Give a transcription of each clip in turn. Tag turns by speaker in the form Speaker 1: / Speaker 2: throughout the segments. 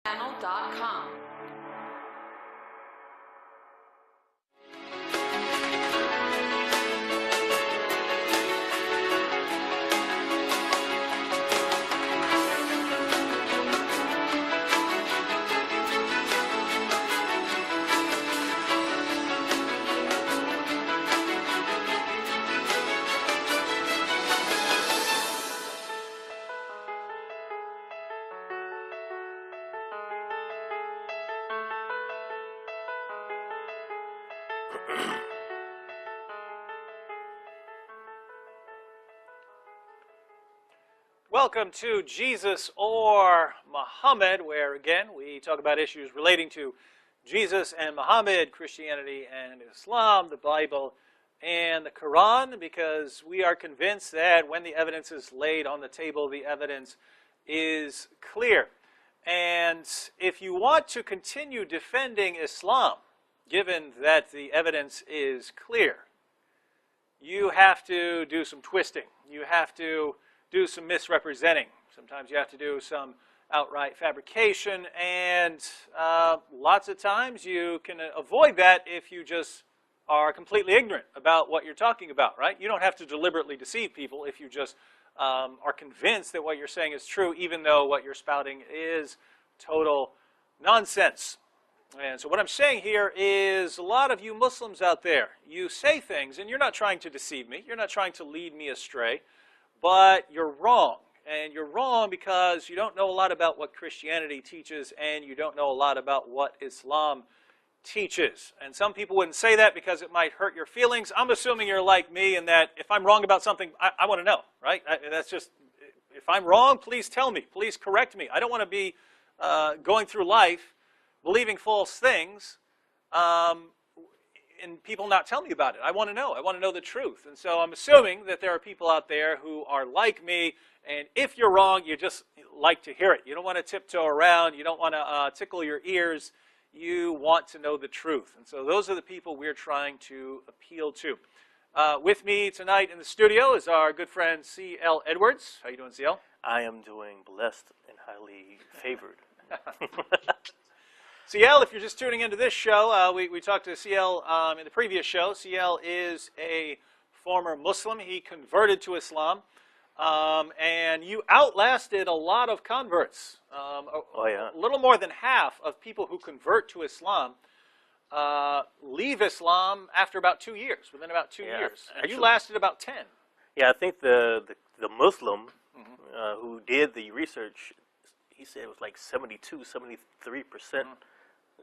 Speaker 1: channel.com.
Speaker 2: Welcome to Jesus or Muhammad, where again we talk about issues relating to Jesus and Muhammad, Christianity and Islam, the Bible and the Quran, because we are convinced that when the evidence is laid on the table, the evidence is clear. And if you want to continue defending Islam, given that the evidence is clear, you have to do some twisting. You have to do some misrepresenting. Sometimes you have to do some outright fabrication, and lots of times you can avoid that if you just are completely ignorant about what you're talking about, right? You don't have to deliberately deceive people if you just are convinced that what you're saying is true, even though what you're spouting is total nonsense. And so what I'm saying here is a lot of you Muslims out there, you say things, and you're not trying to deceive me, you're not trying to lead me astray, but you're wrong. And you're wrong because you don't know a lot about what Christianity teaches, and you don't know a lot about what Islam teaches. And some people wouldn't say that because it might hurt your feelings. I'm assuming you're like me in that if I'm wrong about something, I want to know, right? That's just, if I'm wrong, please tell me. Please correct me. I don't want to be going through life believing false things and people not tell me about it. I want to know. I want to know the truth. And so I'm assuming that there are people out there who are like me, and if you're wrong, you just like to hear it. You don't want to tiptoe around. You don't want to tickle your ears. You want to know the truth. And so those are the people we're trying to appeal to. With me tonight in the studio is our good friend C.L. Edwards. How you doing, C.L.?
Speaker 3: I am doing blessed and highly favored.
Speaker 2: CL, if you're just tuning into this show, we talked to CL in the previous show. CL is a former Muslim. He converted to Islam, and you outlasted a lot of converts.
Speaker 3: Oh, yeah.
Speaker 2: A little more than half of people who convert to Islam leave Islam after about 2 years, within about 2 years. And you lasted about 10.
Speaker 3: Yeah, I think the Muslim who did the research, he said it was like 72, 73%.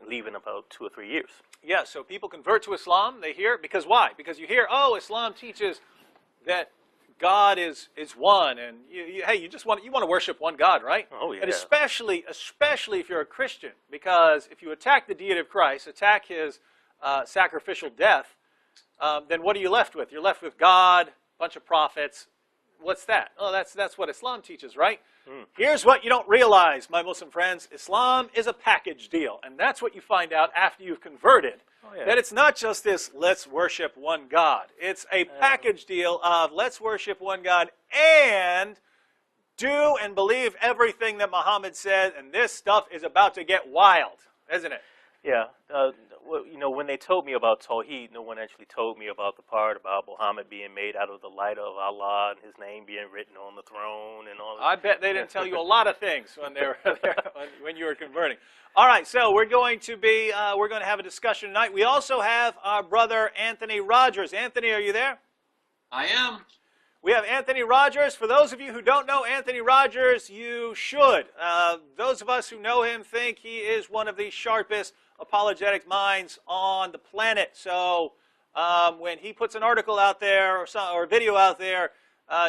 Speaker 3: Leave in about 2 or 3 years.
Speaker 2: Yeah, so people convert to Islam. They hear, because why? Because you hear, oh, Islam teaches that God is one, and hey, you want to worship one God, right?
Speaker 3: Oh yeah.
Speaker 2: And especially if you're a Christian, because if you attack the deity of Christ, attack His sacrificial death, then what are you left with? You're left with God, a bunch of prophets. What's that? Oh, that's what Islam teaches, right? Here's what you don't realize, my Muslim friends. Islam is a package deal, and that's what you find out after you've converted. Oh, yeah. That it's not just this, let's worship one God. It's a package deal of let's worship one God and do and believe everything that Muhammad said, and this stuff is about to get wild, isn't it?
Speaker 3: Yeah. Well, you know, when they told me about Tawheed, no one actually told me about the part about Muhammad being made out of the light of Allah and his name being written on the throne and all that.
Speaker 2: I bet they didn't tell you a lot of things when they were when you were converting. All right, so we're going to have a discussion tonight. We also have our brother Anthony Rogers. Anthony, are you there?
Speaker 4: I am.
Speaker 2: We have Anthony Rogers. For those of you who don't know Anthony Rogers, you should. Those of us who know him think he is one of the sharpest apologetic minds on the planet. So when he puts an article out there or a video out there,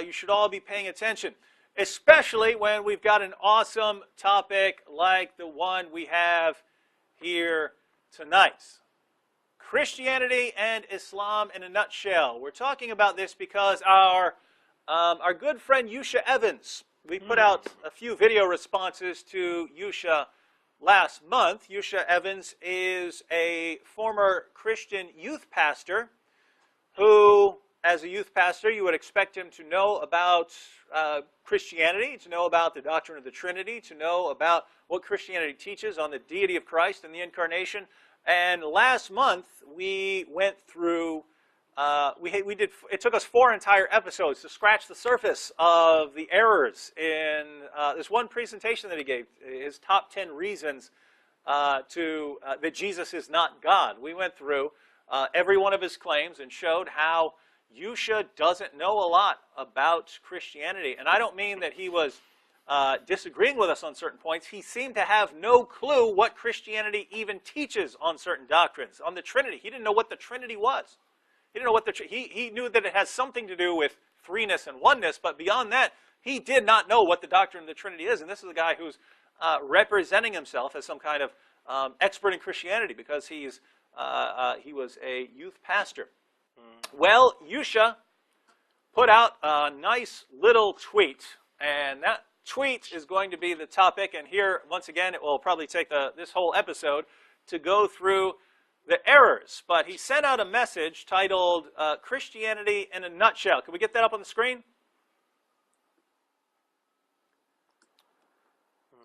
Speaker 2: you should all be paying attention, especially when we've got an awesome topic like the one we have here tonight. Christianity and Islam in a nutshell. We're talking about this because our good friend Yusha Evans, we put out a few video responses to Yusha last month. Yusha Evans is a former Christian youth pastor who as a youth pastor, you would expect him to know about Christianity, to know about the doctrine of the Trinity, to know about what Christianity teaches on the deity of Christ and the incarnation. And last month, we went through, it took us 4 entire episodes to scratch the surface of the errors in this one presentation that he gave, his top 10 reasons that Jesus is not God. We went through every one of his claims and showed how Yusha doesn't know a lot about Christianity. And I don't mean that he was disagreeing with us on certain points. He seemed to have no clue what Christianity even teaches on certain doctrines. On the Trinity, he didn't know what the Trinity was. He didn't know what he knew that it has something to do with threeness and oneness, but beyond that, he did not know what the doctrine of the Trinity is. And this is a guy who's representing himself as some kind of expert in Christianity because he was a youth pastor. Well, Yusha put out a nice little tweet, and that tweet is going to be the topic. And here, once again, it will probably take this whole episode to go through the errors. But he sent out a message titled Christianity in a Nutshell. Can we get that up on the screen?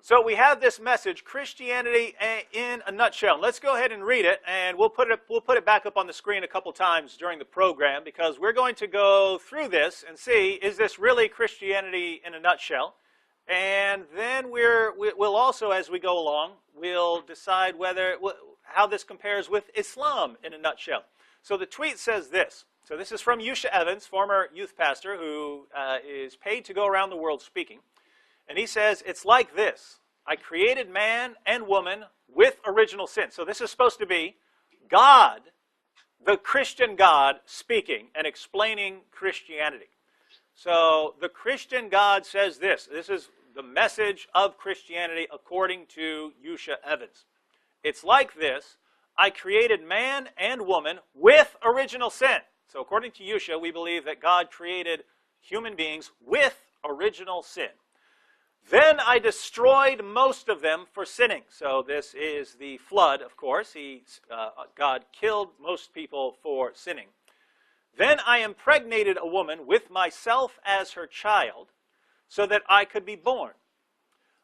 Speaker 2: So we have this message, Christianity in a Nutshell. Let's go ahead and read it, and we'll put it back up on the screen a couple times during the program, because we're going to go through this and see, is this really Christianity in a nutshell? And then we'll also, as we go along, we'll decide how this compares with Islam in a nutshell. So the tweet says this. So this is from Yusha Evans, former youth pastor, who is paid to go around the world speaking. And he says, it's like this. I created man and woman with original sin. So this is supposed to be God, the Christian God, speaking and explaining Christianity. So the Christian God says this. This is the message of Christianity according to Yusha Evans. It's like this. I created man and woman with original sin. So according to Yusha, we believe that God created human beings with original sin. Then I destroyed most of them for sinning. So this is the flood, of course. God killed most people for sinning. Then I impregnated a woman with myself as her child so that I could be born.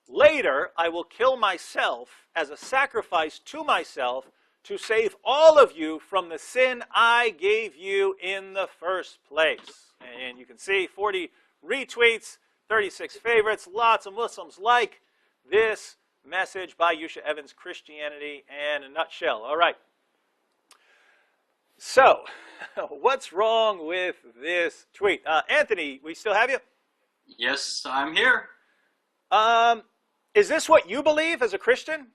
Speaker 2: Later, I will kill myself as a sacrifice to myself to save all of you from the sin I gave you in the first place. And you can see 40 retweets, 36 favorites, lots of Muslims like this message by Yusha Evans, Christianity in a Nutshell. All right. So, what's wrong with this tweet? Anthony, we still have you?
Speaker 1: Yes, I'm here.
Speaker 2: Is this what you believe as a Christian?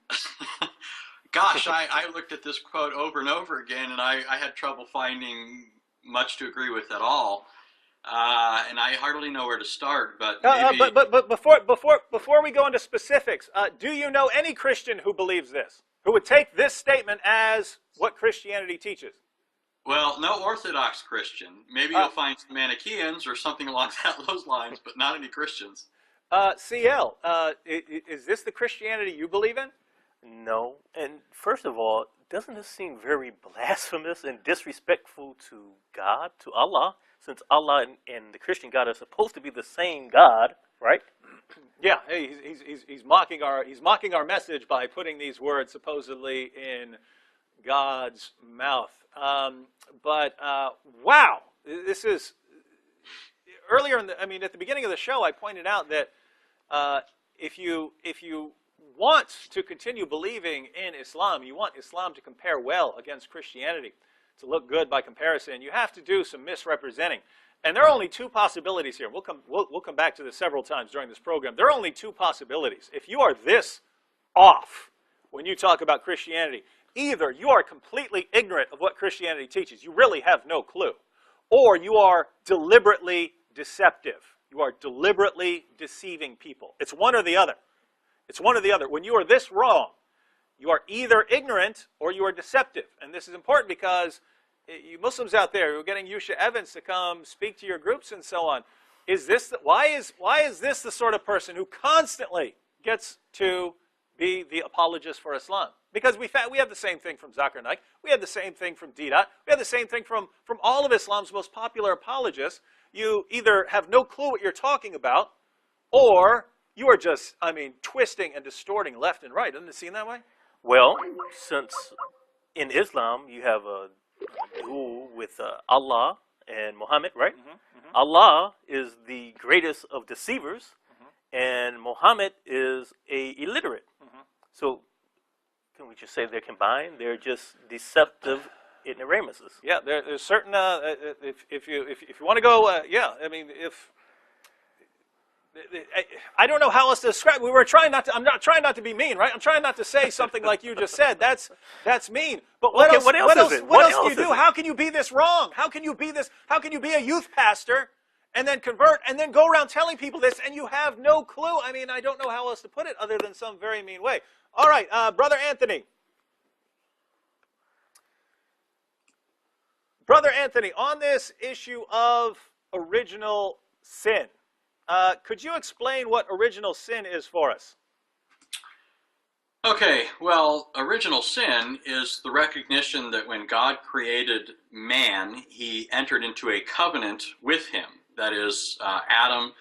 Speaker 1: Gosh, I looked at this quote over and over again, and I had trouble finding much to agree with at all. And I hardly know where to start, but maybe...
Speaker 2: But before we go into specifics, do you know any Christian who believes this? Who would take this statement as what Christianity teaches?
Speaker 1: Well, no Orthodox Christian. Maybe you'll find some Manichaeans or something along those lines, but not any Christians.
Speaker 2: CL, is this the Christianity you believe in?
Speaker 3: No. And first of all, doesn't this seem very blasphemous and disrespectful to God, to Allah? Since Allah and the Christian God are supposed to be the same God, right?
Speaker 2: Yeah, he's mocking our message by putting these words supposedly in God's mouth. Wow, this is earlier at the beginning of the show, I pointed out that if you want to continue believing in Islam, you want Islam to compare well against Christianity, to look good by comparison, you have to do some misrepresenting. And there are only two possibilities here. We'll come back to this several times during this program. There are only two possibilities. If you are this off when you talk about Christianity, either you are completely ignorant of what Christianity teaches, you really have no clue, or you are deliberately deceptive. You are deliberately deceiving people. It's one or the other. It's one or the other. When you are this wrong, you are either ignorant or you are deceptive. And this is important because you Muslims out there who are getting Yusha Evans to come speak to your groups and so on, why is this the sort of person who constantly gets to be the apologist for Islam. Because we have the same thing from Zakir Naik, we have the same thing from Didat, we have the same thing from all of Islam's most popular apologists. You either have no clue what you're talking about, or you are just, I mean, twisting and distorting left and right. Doesn't it seem that way?
Speaker 3: Well, since in Islam you have a duel with Allah and Muhammad, right? Allah is the greatest of deceivers, and Muhammad is a illiterate. So can we just say they're combined? They're just deceptive ignoramuses.
Speaker 2: Yeah, there's certain if you want to go, yeah, I mean, if I don't know how else to describe. We were trying not to. I'm not trying not to be mean, right? I'm trying not to say something like you just said. That's mean. But what else? What else do you do? How can you be this wrong? How can you be this? How can you be a youth pastor and then convert and then go around telling people this and you have no clue? I mean, I don't know how else to put it other than some very mean way. All right, Brother Anthony. Brother Anthony, on this issue of original sin. Could you explain what original sin is for us?
Speaker 1: Okay, well, original sin is the recognition that when God created man, he entered into a covenant with him. That is, Adam,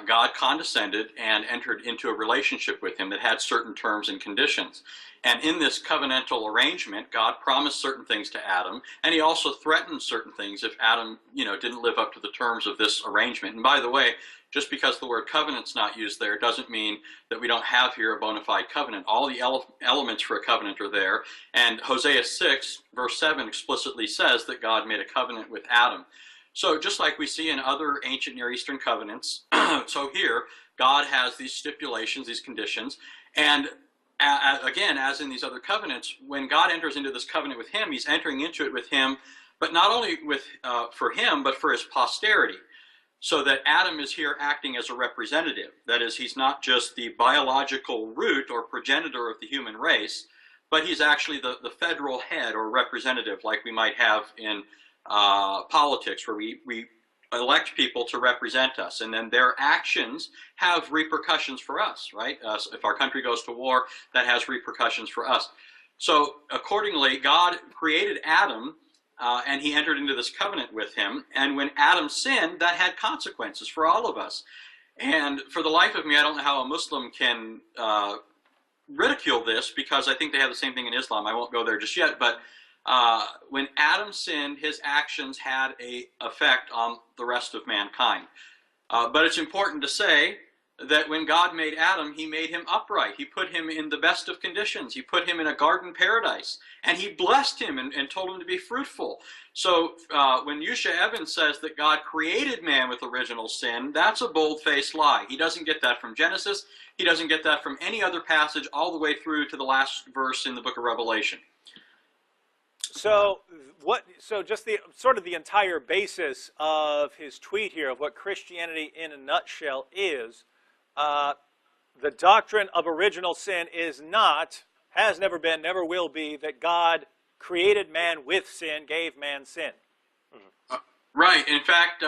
Speaker 1: God condescended and entered into a relationship with him that had certain terms and conditions. And in this covenantal arrangement, God promised certain things to Adam, and he also threatened certain things if Adam, didn't live up to the terms of this arrangement. And by the way, just because the word covenant's not used there doesn't mean that we don't have here a bona fide covenant. All the elements for a covenant are there. And Hosea 6, verse 7 explicitly says that God made a covenant with Adam. So just like we see in other ancient Near Eastern covenants, so here, God has these stipulations, these conditions. And again, as in these other covenants, when God enters into this covenant with him, he's entering into it with him, but not only for him, but for his posterity. So that Adam is here acting as a representative. That is, he's not just the biological root or progenitor of the human race, but he's actually the federal head or representative, like we might have in politics, where we elect people to represent us, and then their actions have repercussions for us, right? If our country goes to war, that has repercussions for us. So accordingly, God created Adam, and he entered into this covenant with him. And when Adam sinned, that had consequences for all of us. And for the life of me, I don't know how a Muslim can ridicule this, because I think they have the same thing in Islam. I won't go there just yet. But when Adam sinned, his actions had an effect on the rest of mankind. But it's important to say that when God made Adam, he made him upright. He put him in the best of conditions. He put him in a garden paradise. And he blessed him and told him to be fruitful. So when Yusha Evans says that God created man with original sin, that's a bold-faced lie. He doesn't get that from Genesis. He doesn't get that from any other passage all the way through to the last verse in the book of Revelation.
Speaker 2: So just the sort of the entire basis of his tweet here of what Christianity in a nutshell is, the doctrine of original sin is not, has never been, never will be, that God created man with sin, gave man sin.
Speaker 1: Right. In fact,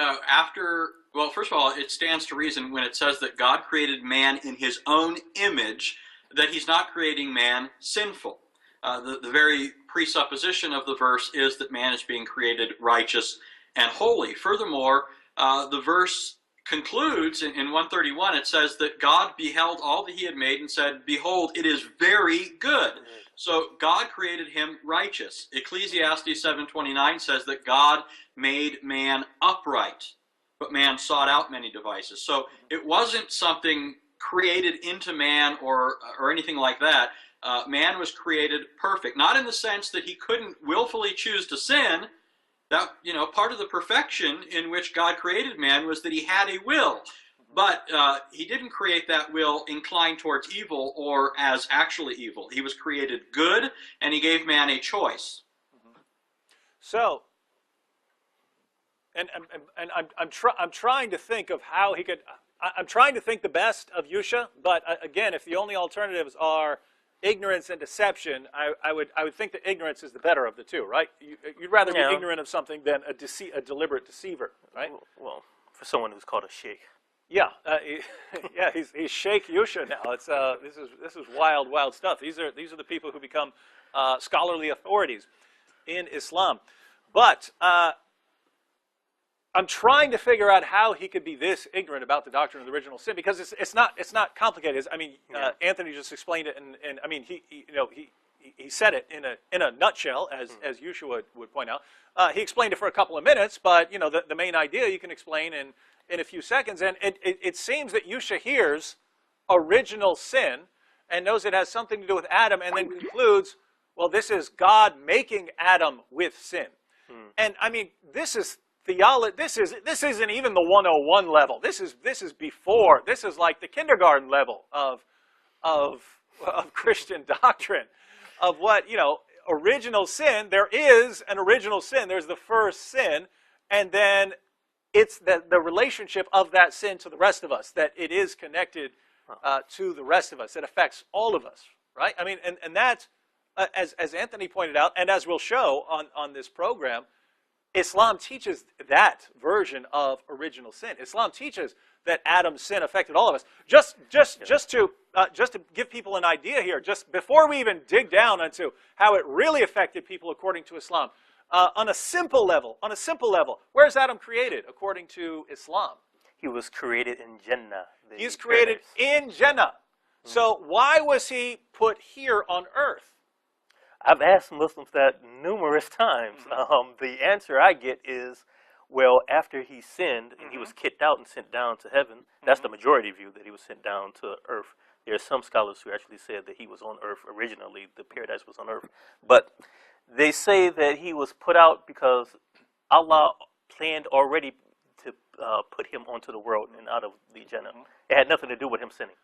Speaker 1: well, first of all, it stands to reason when it says that God created man in his own image, that he's not creating man sinful. The very presupposition of the verse is that man is being created righteous and holy. Furthermore, the verse concludes in 131, it says that God beheld all that he had made and said, "Behold, it is very good." So God created him righteous. Ecclesiastes 7:29 says that God made man upright, but man sought out many devices. So it wasn't something created into man or anything like that. Man was created perfect, not in the sense that he couldn't willfully choose to sin. That, part of the perfection in which God created man was that he had a will, but he didn't create that will inclined towards evil or as actually evil. He was created good, and he gave man a choice.
Speaker 2: So, and I'm trying to think of how he could. I'm trying to think the best of Yusha, but again, if the only alternatives are ignorance and deception, I would think that ignorance is the better of the two, right? You'd rather be ignorant of something than a deliberate deceiver, right?
Speaker 3: Well, for someone who's called a sheikh.
Speaker 2: Yeah, yeah, he's Sheikh Yusha now. It's this is wild stuff. These are the people who become scholarly authorities in Islam. But I'm trying to figure out how he could be this ignorant about the doctrine of the original sin, because it's not complicated. I mean, Anthony just explained it, and I mean he said it in a nutshell, as Yusha would point out. He explained it for a couple of minutes, but the main idea you can explain in a few seconds. And it seems that Yusha hears original sin and knows it has something to do with Adam, and then concludes, well, this is God making Adam with sin. And I mean, this is theology. This isn't even the 101 level. This is before. This is like the kindergarten level of Christian doctrine, of what, original sin. There is an original sin. There's the first sin, and then it's the relationship of that sin to the rest of us, that it is connected to the rest of us. It affects all of us, right? I mean, and that, as Anthony pointed out, and as we'll show on this program, Islam teaches that version of original sin. Islam teaches that Adam's sin affected all of us. Just to give people an idea here, just before we even dig down into how it really affected people according to Islam, on a simple level, where's Adam created according to Islam?
Speaker 3: He was created in Jannah.
Speaker 2: He's created in Jannah. So why was he put here on earth?
Speaker 3: I've asked Muslims that numerous times. The answer I get is, well, after he sinned and he was kicked out and sent down to heaven, that's the majority view, that he was sent down to earth. There are some scholars who actually said that he was on earth originally, the paradise was on earth. But they say that he was put out because Allah planned already to put him onto the world and out of the Jannah. It had nothing to do with him sinning.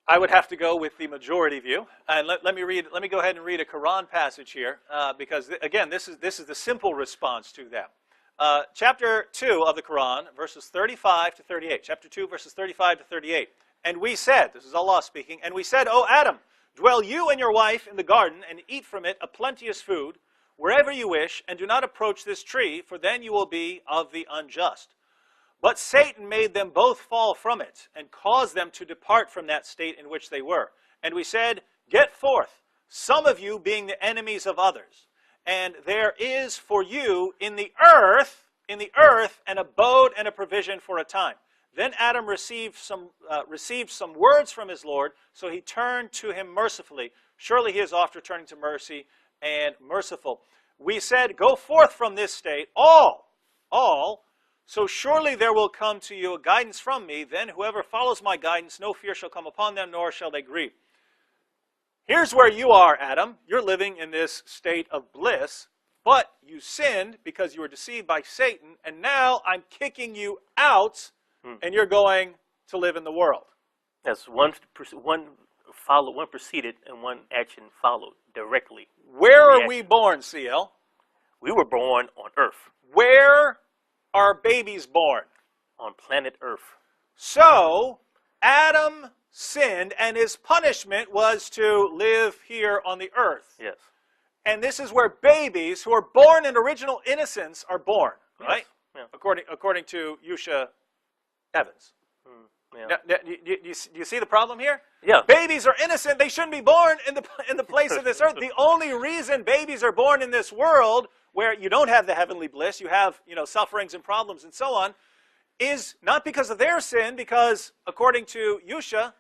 Speaker 2: I would have to go with the majority view, and let me go ahead and read a Quran passage here, because again, this is the simple response to that. Chapter 2 of the Quran, verses 35 to 38. Chapter 2, verses 35 to 38. And we said, this is Allah speaking, and we said, O Adam, dwell you and your wife in the garden, and eat from it a plenteous food, wherever you wish, and do not approach this tree, for then you will be of the unjust. But Satan made them both fall from it, and caused them to depart from that state in which they were. And we said, get forth, some of you being the enemies of others. And there is for you in the earth, an abode and a provision for a time. Then Adam received some words from his Lord, so he turned to him mercifully. Surely he is oft returning to mercy and merciful. We said, go forth from this state, all. So surely there will come to you a guidance from me. Then whoever follows my guidance, no fear shall come upon them, nor shall they grieve. Here's where you are, Adam. You're living in this state of bliss, but you sinned because you were deceived by Satan, and now I'm kicking you out, and you're going to live in the world.
Speaker 3: Yes, one preceded and one action followed directly.
Speaker 2: Where are we born, CL?
Speaker 3: We were born on Earth.
Speaker 2: Where are babies born?
Speaker 3: On planet Earth.
Speaker 2: So, Adam sinned, and his punishment was to live here on the earth.
Speaker 3: Yes.
Speaker 2: And this is where babies who are born in original innocence are born, right?
Speaker 3: Yes. Yeah.
Speaker 2: According to Yusha Evans.
Speaker 3: Yeah.
Speaker 2: Now, do you see the problem here?
Speaker 3: Yeah.
Speaker 2: Babies are innocent. They shouldn't be born in the place of this earth. The only reason babies are born in this world where you don't have the heavenly bliss, you have, sufferings and problems and so on, is not because of their sin, because according to Yusha,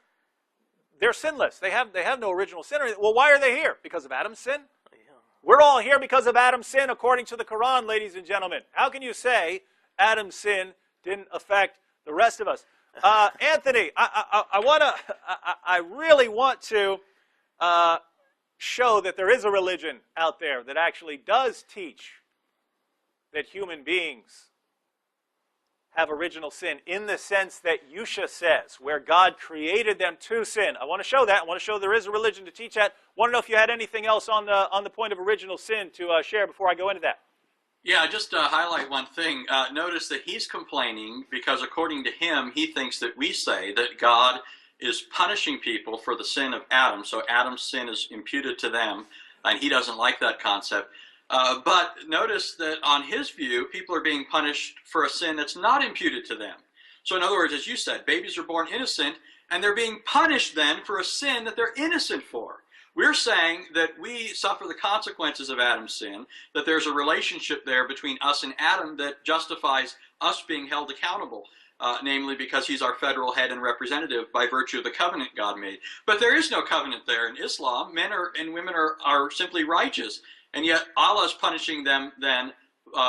Speaker 2: they're sinless. They have no original sin. Well, why are they here? Because of Adam's sin? Yeah. We're all here because of Adam's sin, according to the Quran, ladies and gentlemen. How can you say Adam's sin didn't affect the rest of us? Anthony, I really want to show that there is a religion out there that actually does teach that human beings have original sin in the sense that Yusha says, where God created them to sin. I want to show that. I want to show there is a religion to teach that. I want to know if you had anything else on the point of original sin to share before I go into that.
Speaker 1: Yeah, just to highlight one thing. Notice that he's complaining because according to him, he thinks that we say that God is punishing people for the sin of Adam. So Adam's sin is imputed to them, and he doesn't like that concept. But notice that on his view, people are being punished for a sin that's not imputed to them. So in other words, as you said, babies are born innocent, and they're being punished then for a sin that they're innocent for. We're saying that we suffer the consequences of Adam's sin, that there's a relationship there between us and Adam that justifies us being held accountable, namely because he's our federal head and representative by virtue of the covenant God made. But there is no covenant there in Islam. Men and women are simply righteous, and yet Allah is punishing them then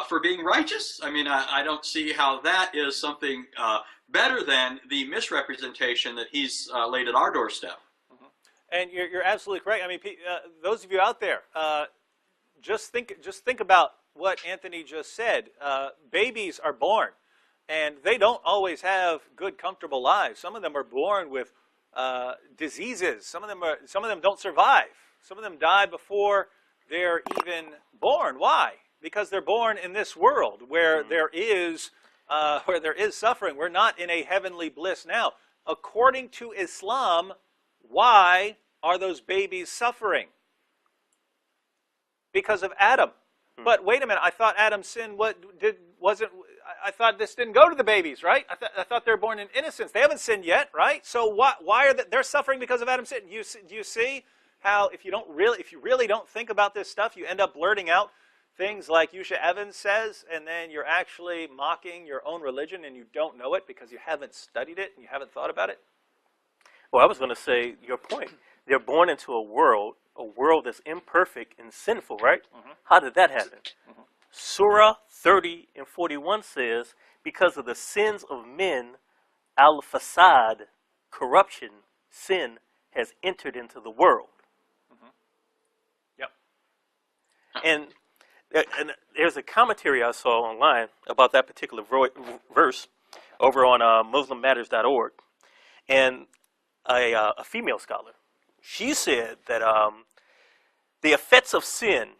Speaker 1: for being righteous. I mean, I don't see how that is something better than the misrepresentation that he's laid at our doorstep.
Speaker 2: And you're absolutely correct. I mean, those of you out there, just think about what Anthony just said. Babies are born, and they don't always have good, comfortable lives. Some of them are born with diseases. Some of them don't survive. Some of them die before they're even born. Why? Because they're born in this world where there is suffering. We're not in a heavenly bliss now. According to Islam, why are those babies suffering? Because of Adam. But wait a minute, I thought Adam's sin I thought this didn't go to the babies, right? I thought they're born in innocence. They haven't sinned yet, right? So why are they're suffering because of Adam's sin? Do you see how if you really don't think about this stuff, you end up blurting out things like Yusha Evans says, and then you're actually mocking your own religion and you don't know it because you haven't studied it and you haven't thought about it?
Speaker 3: Well, I was going to say your point. They're born into a world that's imperfect and sinful, right? How did that happen? Surah 30 and 41 says, because of the sins of men, al-fasad, corruption, sin, has entered into the world.
Speaker 2: Yep.
Speaker 3: And there's a commentary I saw online about that particular verse over on MuslimMatters.org. And a female scholar, she said that the effects of sin,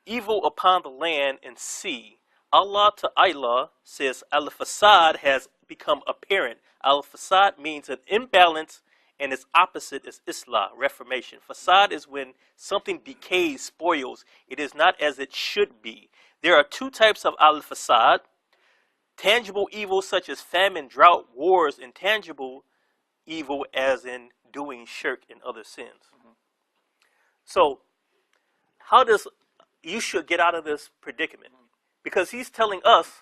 Speaker 3: evil upon the land and sea, Allah Ta'ala says al-fasad has become apparent. Al-fasad means an imbalance, and its opposite is Islah, reformation. Fasad is when something decays, spoils. It is not as it should be. There are two types of al-fasad: tangible evil such as famine, drought, wars, intangible evil as in doing shirk and other sins. So how does Yusha get out of this predicament? Because he's telling us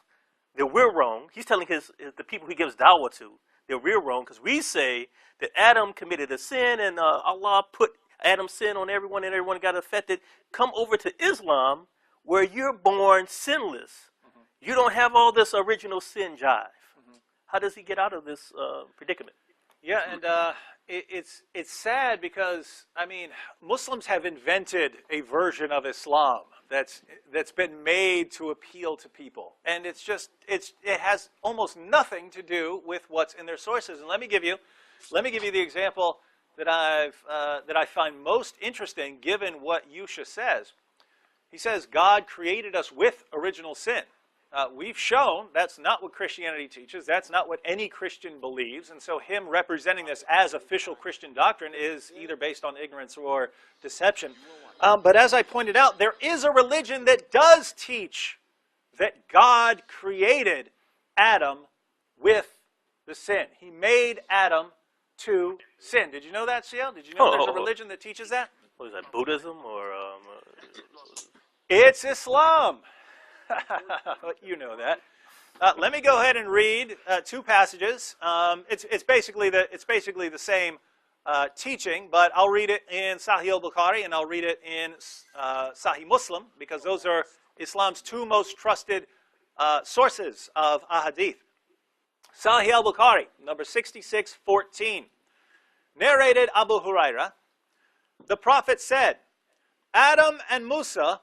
Speaker 3: that we're wrong. He's telling the people he gives dawah to that we're wrong, because we say that Adam committed a sin and Allah put Adam's sin on everyone and everyone got affected. Come over to Islam where you're born sinless. You don't have all this original sin jive. How does he get out of this predicament?
Speaker 2: Yeah, and it's sad because, I mean, Muslims have invented a version of Islam that's been made to appeal to people, and it has almost nothing to do with what's in their sources. And let me give you the example that I find most interesting, given what Yusha says. He says God created us with original sin. We've shown that's not what Christianity teaches. That's not what any Christian believes. And so him representing this as official Christian doctrine is either based on ignorance or deception. But as I pointed out, there is a religion that does teach that God created Adam with the sin. He made Adam to sin. Did you know that, CL? Did you know there's a religion that teaches that?
Speaker 3: What is that, Buddhism or?
Speaker 2: It's Islam. You know that. Let me go ahead and read two passages. It's basically the same teaching, but I'll read it in Sahih al-Bukhari and I'll read it in Sahih Muslim, because those are Islam's two most trusted sources of ahadith. Sahih al-Bukhari, number 6614. Narrated Abu Huraira, the Prophet said, Adam and Moses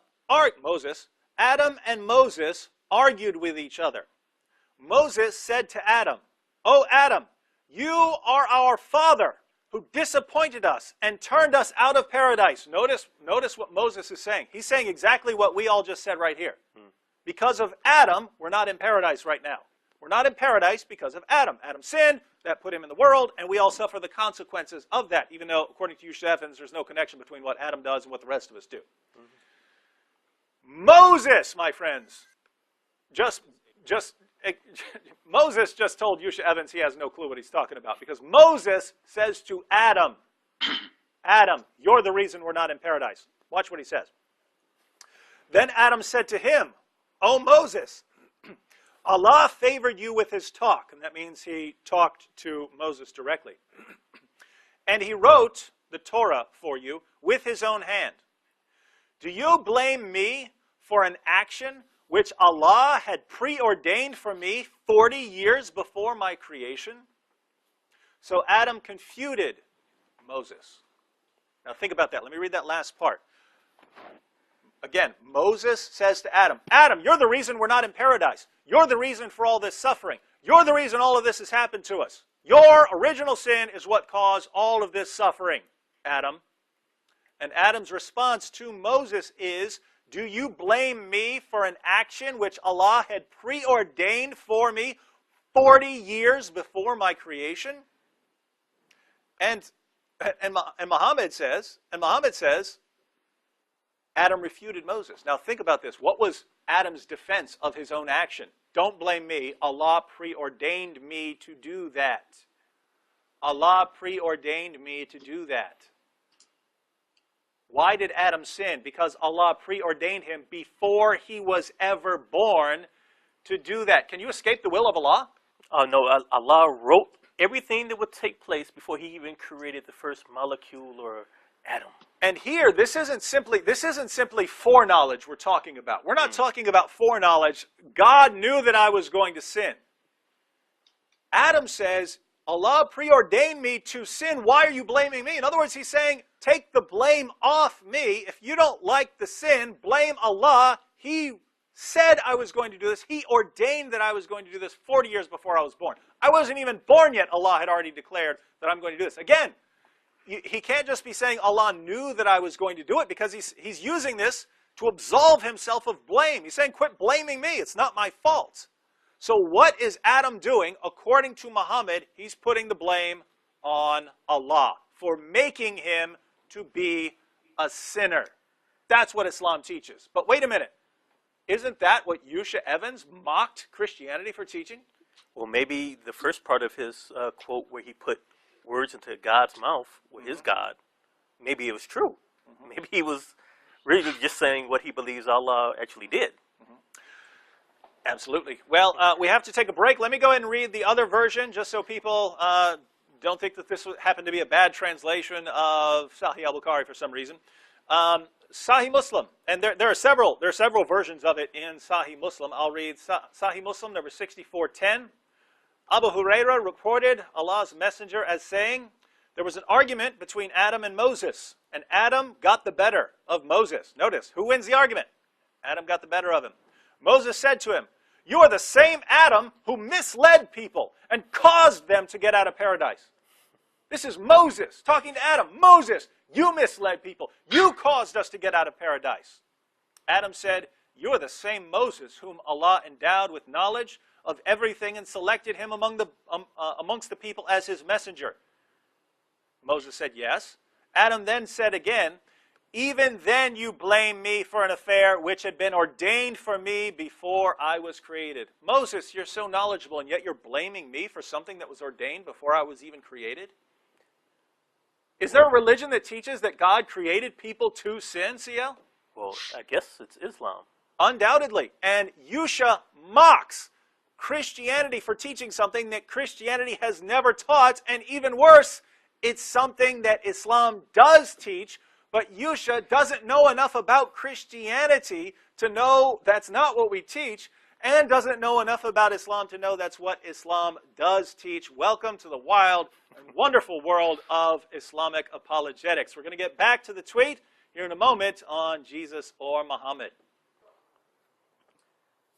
Speaker 2: argued with each other. Moses said to Adam, "O Adam, you are our father who disappointed us and turned us out of paradise." Notice what Moses is saying. He's saying exactly what we all just said right here. Because of Adam, we're not in paradise right now. We're not in paradise because of Adam. Adam sinned, that put him in the world, and we all suffer the consequences of that, even though, according to Yusha Evans, there's no connection between what Adam does and what the rest of us do. Moses, my friends, just Moses just told Yusha Evans he has no clue what he's talking about, because Moses says to Adam, Adam, you're the reason we're not in paradise. Watch what he says. Then Adam said to him, O Moses, Allah favored you with his talk. And that means he talked to Moses directly. And he wrote the Torah for you with his own hand. Do you blame me for an action which Allah had preordained for me 40 years before my creation? So Adam confuted Moses. Now think about that. Let me read that last part. Again, Moses says to Adam, Adam, you're the reason we're not in paradise. You're the reason for all this suffering. You're the reason all of this has happened to us. Your original sin is what caused all of this suffering, Adam. And Adam's response to Moses is, do you blame me for an action which Allah had preordained for me 40 years before my creation? And Muhammad says, Adam refuted Moses. Now think about this. What was Adam's defense of his own action? Don't blame me. Allah preordained me to do that. Allah preordained me to do that. Why did Adam sin? Because Allah preordained him before he was ever born to do that. Can you escape the will of Allah?
Speaker 3: No, Allah wrote everything that would take place before he even created the first molecule or atom.
Speaker 2: And here, this isn't simply foreknowledge we're talking about. We're not talking about foreknowledge. God knew that I was going to sin. Adam says, Allah preordained me to sin. Why are you blaming me? In other words, he's saying, take the blame off me. If you don't like the sin, blame Allah. He said I was going to do this. He ordained that I was going to do this 40 years before I was born. I wasn't even born yet. Allah had already declared that I'm going to do this. Again, he can't just be saying Allah knew that I was going to do it, because he's using this to absolve himself of blame. He's saying, quit blaming me. It's not my fault. So what is Adam doing? According to Muhammad, he's putting the blame on Allah for making him to be a sinner. That's what Islam teaches. But wait a minute. Isn't that what Yusha Evans mocked Christianity for teaching?
Speaker 3: Well, maybe the first part of his quote where he put words into God's mouth, with his God, maybe it was true. Maybe he was really just saying what he believes Allah actually did.
Speaker 2: Absolutely. Well, we have to take a break. Let me go ahead and read the other version, just so people don't think that this happened to be a bad translation of Sahih al-Bukhari for some reason. Sahih Muslim, and there are several versions of it in Sahih Muslim. I'll read Sahih Muslim number 6410. Abu Huraira reported Allah's messenger as saying, there was an argument between Adam and Moses, and Adam got the better of Moses. Notice, who wins the argument? Adam got the better of him. Moses said to him, you are the same Adam who misled people and caused them to get out of paradise. This is Moses talking to Adam. Moses, you misled people. You caused us to get out of paradise. Adam said, you are the same Moses whom Allah endowed with knowledge of everything and selected him amongst the people as his messenger. Moses said, yes. Adam then said again, even then you blame me for an affair which had been ordained for me before I was created. Moses, you're so knowledgeable, and yet you're blaming me for something that was ordained before I was even created? Is there a religion that teaches that God created people to sin, CL?
Speaker 3: Well, I guess it's Islam.
Speaker 2: Undoubtedly. And Yusha mocks Christianity for teaching something that Christianity has never taught, and even worse, it's something that Islam does teach, but Yusha doesn't know enough about Christianity to know that's not what we teach, and doesn't know enough about Islam to know that's what Islam does teach. Welcome to the wild and wonderful world of Islamic apologetics. We're going to get back to the tweet here in a moment on Jesus or Muhammad.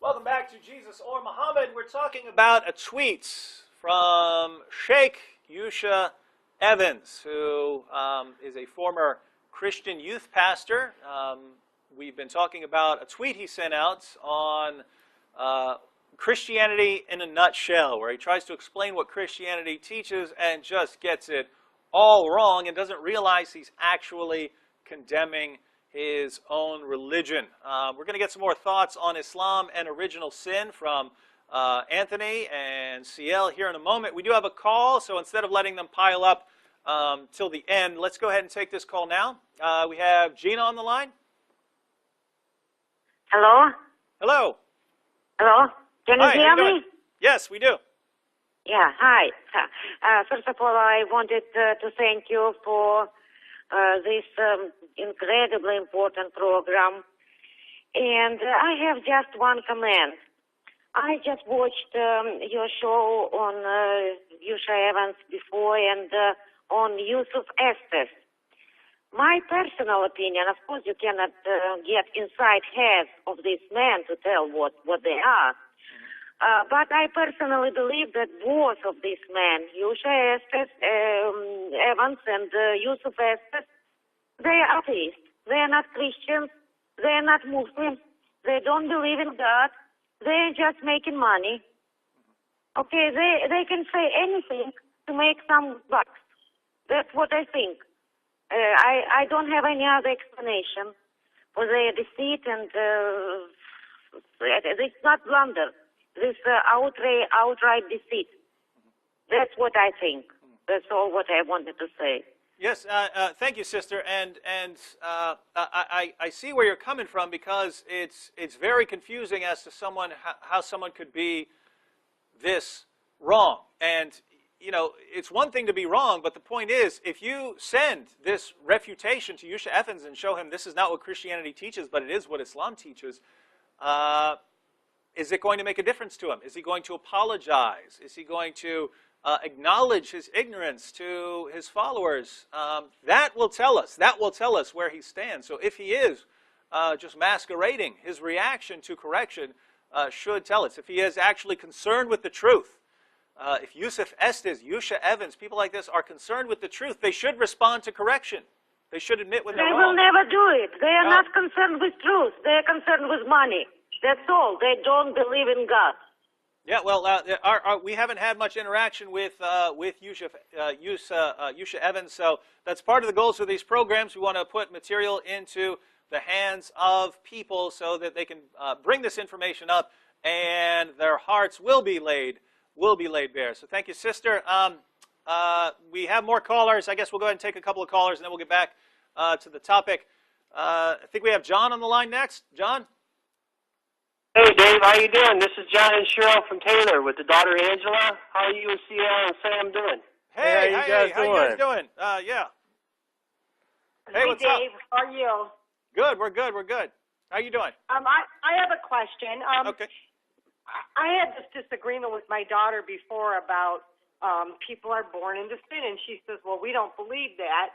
Speaker 2: Welcome back to Jesus or Muhammad. We're talking about a tweet from Sheikh Yusha Evans, who is a former Christian youth pastor. We've been talking about a tweet he sent out on Christianity in a nutshell, where he tries to explain what Christianity teaches and just gets it all wrong and doesn't realize he's actually condemning his own religion. We're going to get some more thoughts on Islam and original sin from Anthony and CL here in a moment. We do have a call, so instead of letting them pile up till the end, let's go ahead and take this call now. We have Gina on the line.
Speaker 4: Hello?
Speaker 2: Hello.
Speaker 4: Hello? Can you hear me?
Speaker 2: Yes, we do.
Speaker 4: Yeah, hi. First of all, I wanted to thank you for this incredibly important program. And I have just one comment. I just watched your show on Yusha Evans before and on Yusuf Estes. My personal opinion, of course, you cannot get inside heads of these men to tell what they are. But I personally believe that both of these men, Yusha Estes, Evans and Yusuf Estes, they are atheists. They are not Christians. They are not Muslims. They don't believe in God. They are just making money. Okay, they can say anything to make some bucks. That's what I think. I don't have any other explanation for their deceit and it's not blunder. This outright deceit. That's what I think. That's all what I wanted to say.
Speaker 2: Yes, thank you, sister. And I see where you're coming from because it's very confusing as to how someone could be this wrong. And you know, it's one thing to be wrong, but the point is, if you send this refutation to Yusha Evans and show him this is not what Christianity teaches, but it is what Islam teaches, is it going to make a difference to him? Is he going to apologize? Is he going to acknowledge his ignorance to his followers? That will tell us. That will tell us where he stands. So if he is just masquerading, his reaction to correction should tell us. If he is actually concerned with the truth, if Yusuf Estes, Yusha Evans, people like this are concerned with the truth, they should respond to correction. They should admit when they're wrong.
Speaker 4: They will never do it. They are not concerned with truth. They are concerned with money. That's all. They don't believe in God.
Speaker 2: Yeah, well, we haven't had much interaction with Yusha Evans, so that's part of the goals of these programs. We want to put material into the hands of people so that they can bring this information up, and their hearts will be laid bare. So thank you, sister. We have more callers. I guess we'll go ahead and take a couple of callers, and then we'll get back to the topic. I think we have John on the line next. John?
Speaker 5: Hey, Dave. How you doing? This is John and Cheryl from Taylor with the daughter Angela. How are you and CL and Sam doing?
Speaker 2: Hey, how you guys doing? Yeah. Hey, what's
Speaker 6: Dave.
Speaker 2: up?
Speaker 6: How are you?
Speaker 2: Good. We're good. How you doing?
Speaker 6: I have a question.
Speaker 2: Okay.
Speaker 6: I had this disagreement with my daughter before about people are born into sin, and she says, well, we don't believe that.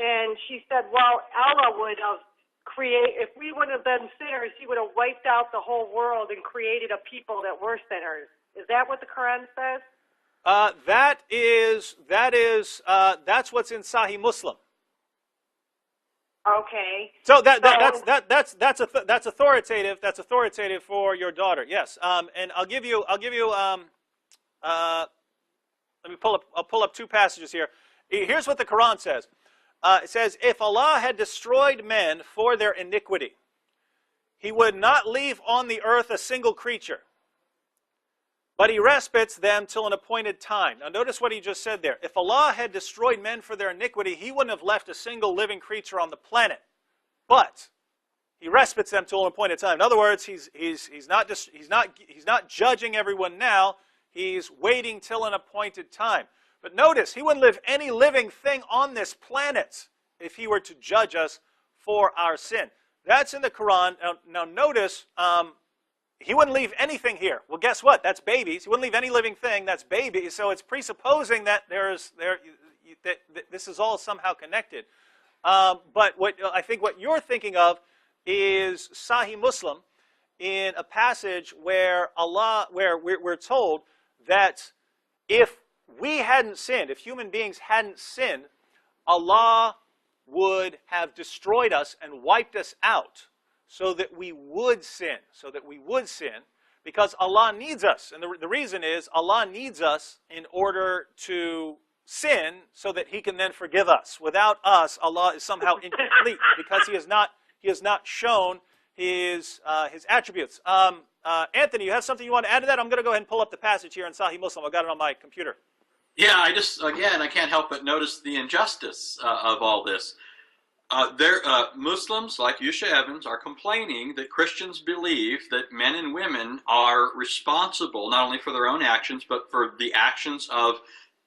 Speaker 6: And she said, well, Allah would have if we would have been sinners, he would have wiped out the whole world and created a people that were sinners. Is that what the Quran says?
Speaker 2: That's what's in Sahih Muslim.
Speaker 6: Okay.
Speaker 2: So that's authoritative. That's authoritative for your daughter. Yes. And I'll give you. Let me pull up two passages here. Here's what the Quran says. It says, if Allah had destroyed men for their iniquity, he would not leave on the earth a single creature, but he respites them till an appointed time. Now notice what he just said there. If Allah had destroyed men for their iniquity, he wouldn't have left a single living creature on the planet. But he respites them till an appointed time. In other words, he's not judging everyone now. He's waiting till an appointed time. But notice, he wouldn't leave any living thing on this planet if he were to judge us for our sin. That's in the Quran. Now notice, he wouldn't leave anything here. Well, guess what? That's babies. He wouldn't leave any living thing. That's babies. So it's presupposing that this is all somehow connected. But I think what you're thinking of is Sahih Muslim in a passage where we're told that if we hadn't sinned, if human beings hadn't sinned, Allah would have destroyed us and wiped us out so that we would sin, because Allah needs us. And the reason is Allah needs us in order to sin so that he can then forgive us. Without us, Allah is somehow incomplete because he has not shown his attributes. Anthony, you have something you want to add to that? I'm going to go ahead and pull up the passage here in Sahih Muslim. I've got it on my computer.
Speaker 1: Yeah, again, I can't help but notice the injustice of all this. Muslims like Yusha Evans are complaining that Christians believe that men and women are responsible not only for their own actions, but for the actions of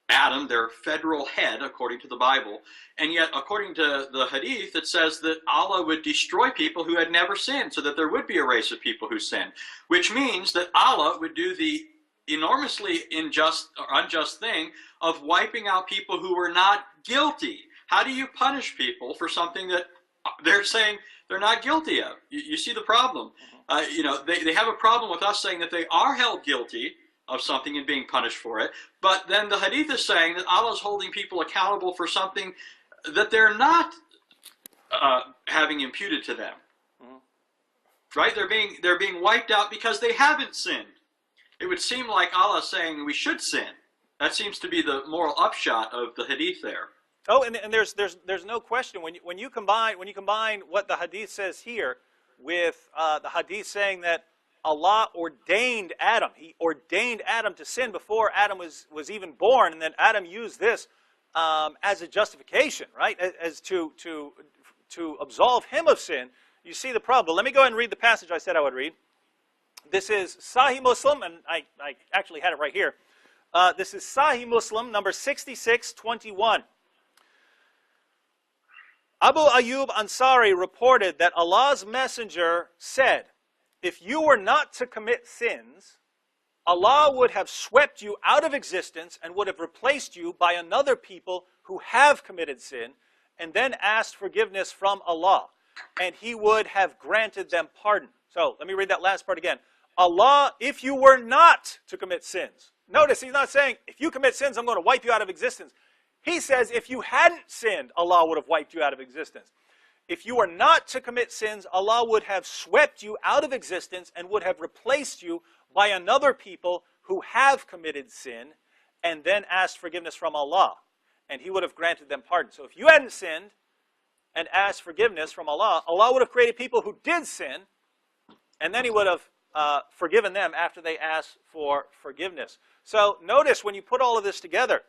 Speaker 1: Adam, their federal head, according to the Bible. And yet, according to the Hadith, it says that Allah would destroy people who had never sinned, so that there would be a race of people who sin. Which means that Allah would do the enormously unjust thing of wiping out people who were not guilty. How do you punish people for something that they're saying they're not guilty of? You see the problem. They have a problem with us saying that they are held guilty of something and being punished for it. But then the Hadith is saying that Allah is holding people accountable for something that they're not having imputed to them. Right? They're being wiped out because they haven't sinned. It would seem like Allah is saying we should sin. That seems to be the moral upshot of the Hadith there.
Speaker 2: Oh, and there's no question when you combine what the Hadith says here with the Hadith saying that Allah ordained Adam. He ordained Adam to sin before Adam was even born, and then Adam used this as a justification, right? As to absolve him of sin. You see the problem. But let me go ahead and read the passage I said I would read. This is Sahih Muslim, and I actually had it right here. This is Sahih Muslim, number 6621. Abu Ayyub Ansari reported that Allah's messenger said, if you were not to commit sins, Allah would have swept you out of existence and would have replaced you by another people who have committed sin and then asked forgiveness from Allah, and He would have granted them pardon. So let me read that last part again. Allah, if you were not to commit sins. Notice He's not saying, if you commit sins, I'm going to wipe you out of existence. He says, if you hadn't sinned, Allah would have wiped you out of existence. If you were not to commit sins, Allah would have swept you out of existence and would have replaced you by another people who have committed sin and then asked forgiveness from Allah, and He would have granted them pardon. So if you hadn't sinned and asked forgiveness from Allah, Allah would have created people who did sin, and then He would have forgiven them after they asked for forgiveness. So notice when you put all of this together,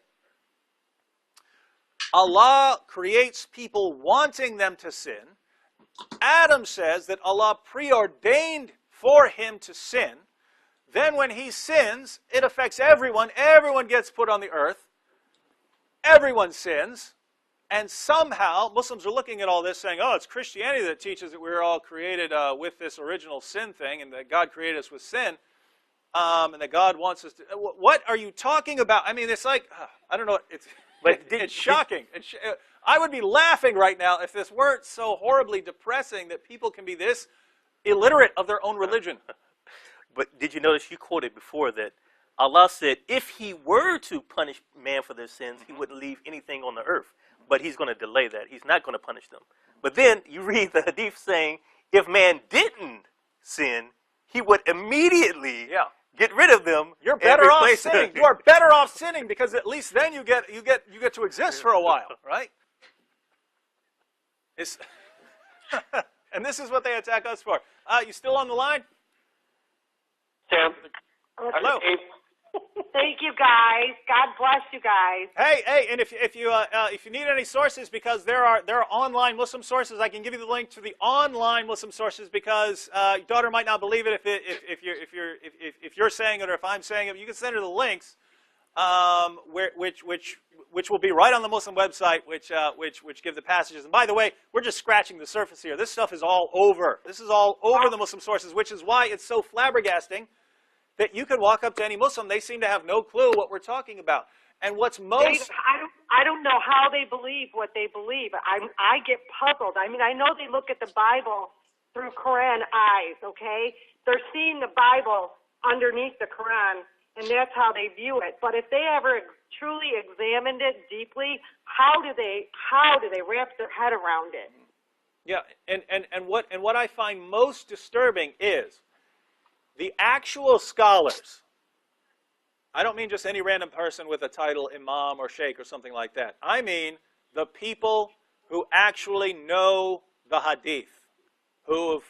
Speaker 2: Allah creates people wanting them to sin. Adam says that Allah preordained for him to sin. Then when he sins, it affects everyone. Everyone gets put on the earth. Everyone sins. And somehow, Muslims are looking at all this saying, oh, it's Christianity that teaches that we were all created with this original sin thing and that God created us with sin. And that God wants us to... What are you talking about? I mean, it's like, I don't know, it's shocking. I would be laughing right now if this weren't so horribly depressing that people can be this illiterate of their own religion.
Speaker 3: But did you notice you quoted before that Allah said if He were to punish man for their sins, He wouldn't leave anything on the earth. But He's going to delay that. He's not going to punish them. But then you read the hadith saying if man didn't sin, He would immediately get rid of them.
Speaker 2: You're better off sinning. You are better off sinning because at least then you get to exist for a while, right? And this is what they attack us for. You still on the line?
Speaker 5: Sam.
Speaker 2: Hello.
Speaker 6: Thank you, guys. God bless you guys.
Speaker 2: Hey, and if you need any sources, because there are online Muslim sources, I can give you the link to the online Muslim sources because your daughter might not believe it if you're saying it or if I'm saying it. You can send her the links, which will be right on the Muslim website, which give the passages. And by the way, we're just scratching the surface here. This stuff is all over. This is all over the Muslim sources, which is why it's so flabbergasting that you can walk up to any Muslim, they seem to have no clue what we're talking about. And what's most...
Speaker 6: I don't know how they believe what they believe. I get puzzled. I mean, I know they look at the Bible through Quran eyes, okay? They're seeing the Bible underneath the Quran, and that's how they view it. But if they ever truly examined it deeply, how do they wrap their head around it?
Speaker 2: Yeah, and what I find most disturbing is the actual scholars. I don't mean just any random person with a title imam or sheikh or something like that. I mean the people who actually know the hadith, who have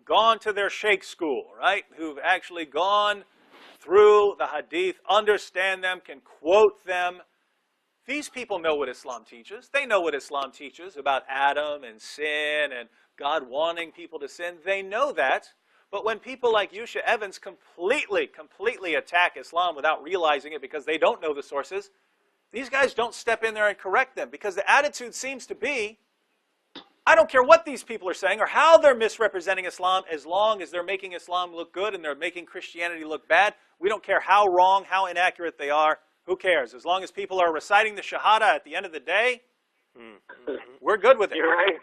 Speaker 2: gone to their sheikh school, right? Who've actually gone through the hadith, understand them, can quote them. These people know what Islam teaches. They know what Islam teaches about Adam and sin and God wanting people to sin. They know that. But when people like Yusha Evans completely attack Islam without realizing it because they don't know the sources, these guys don't step in there and correct them, because the attitude seems to be, I don't care what these people are saying or how they're misrepresenting Islam, as long as they're making Islam look good and they're making Christianity look bad. We don't care how wrong, how inaccurate they are. Who cares? As long as people are reciting the Shahada at the end of the day, we're good with it.
Speaker 5: You're right.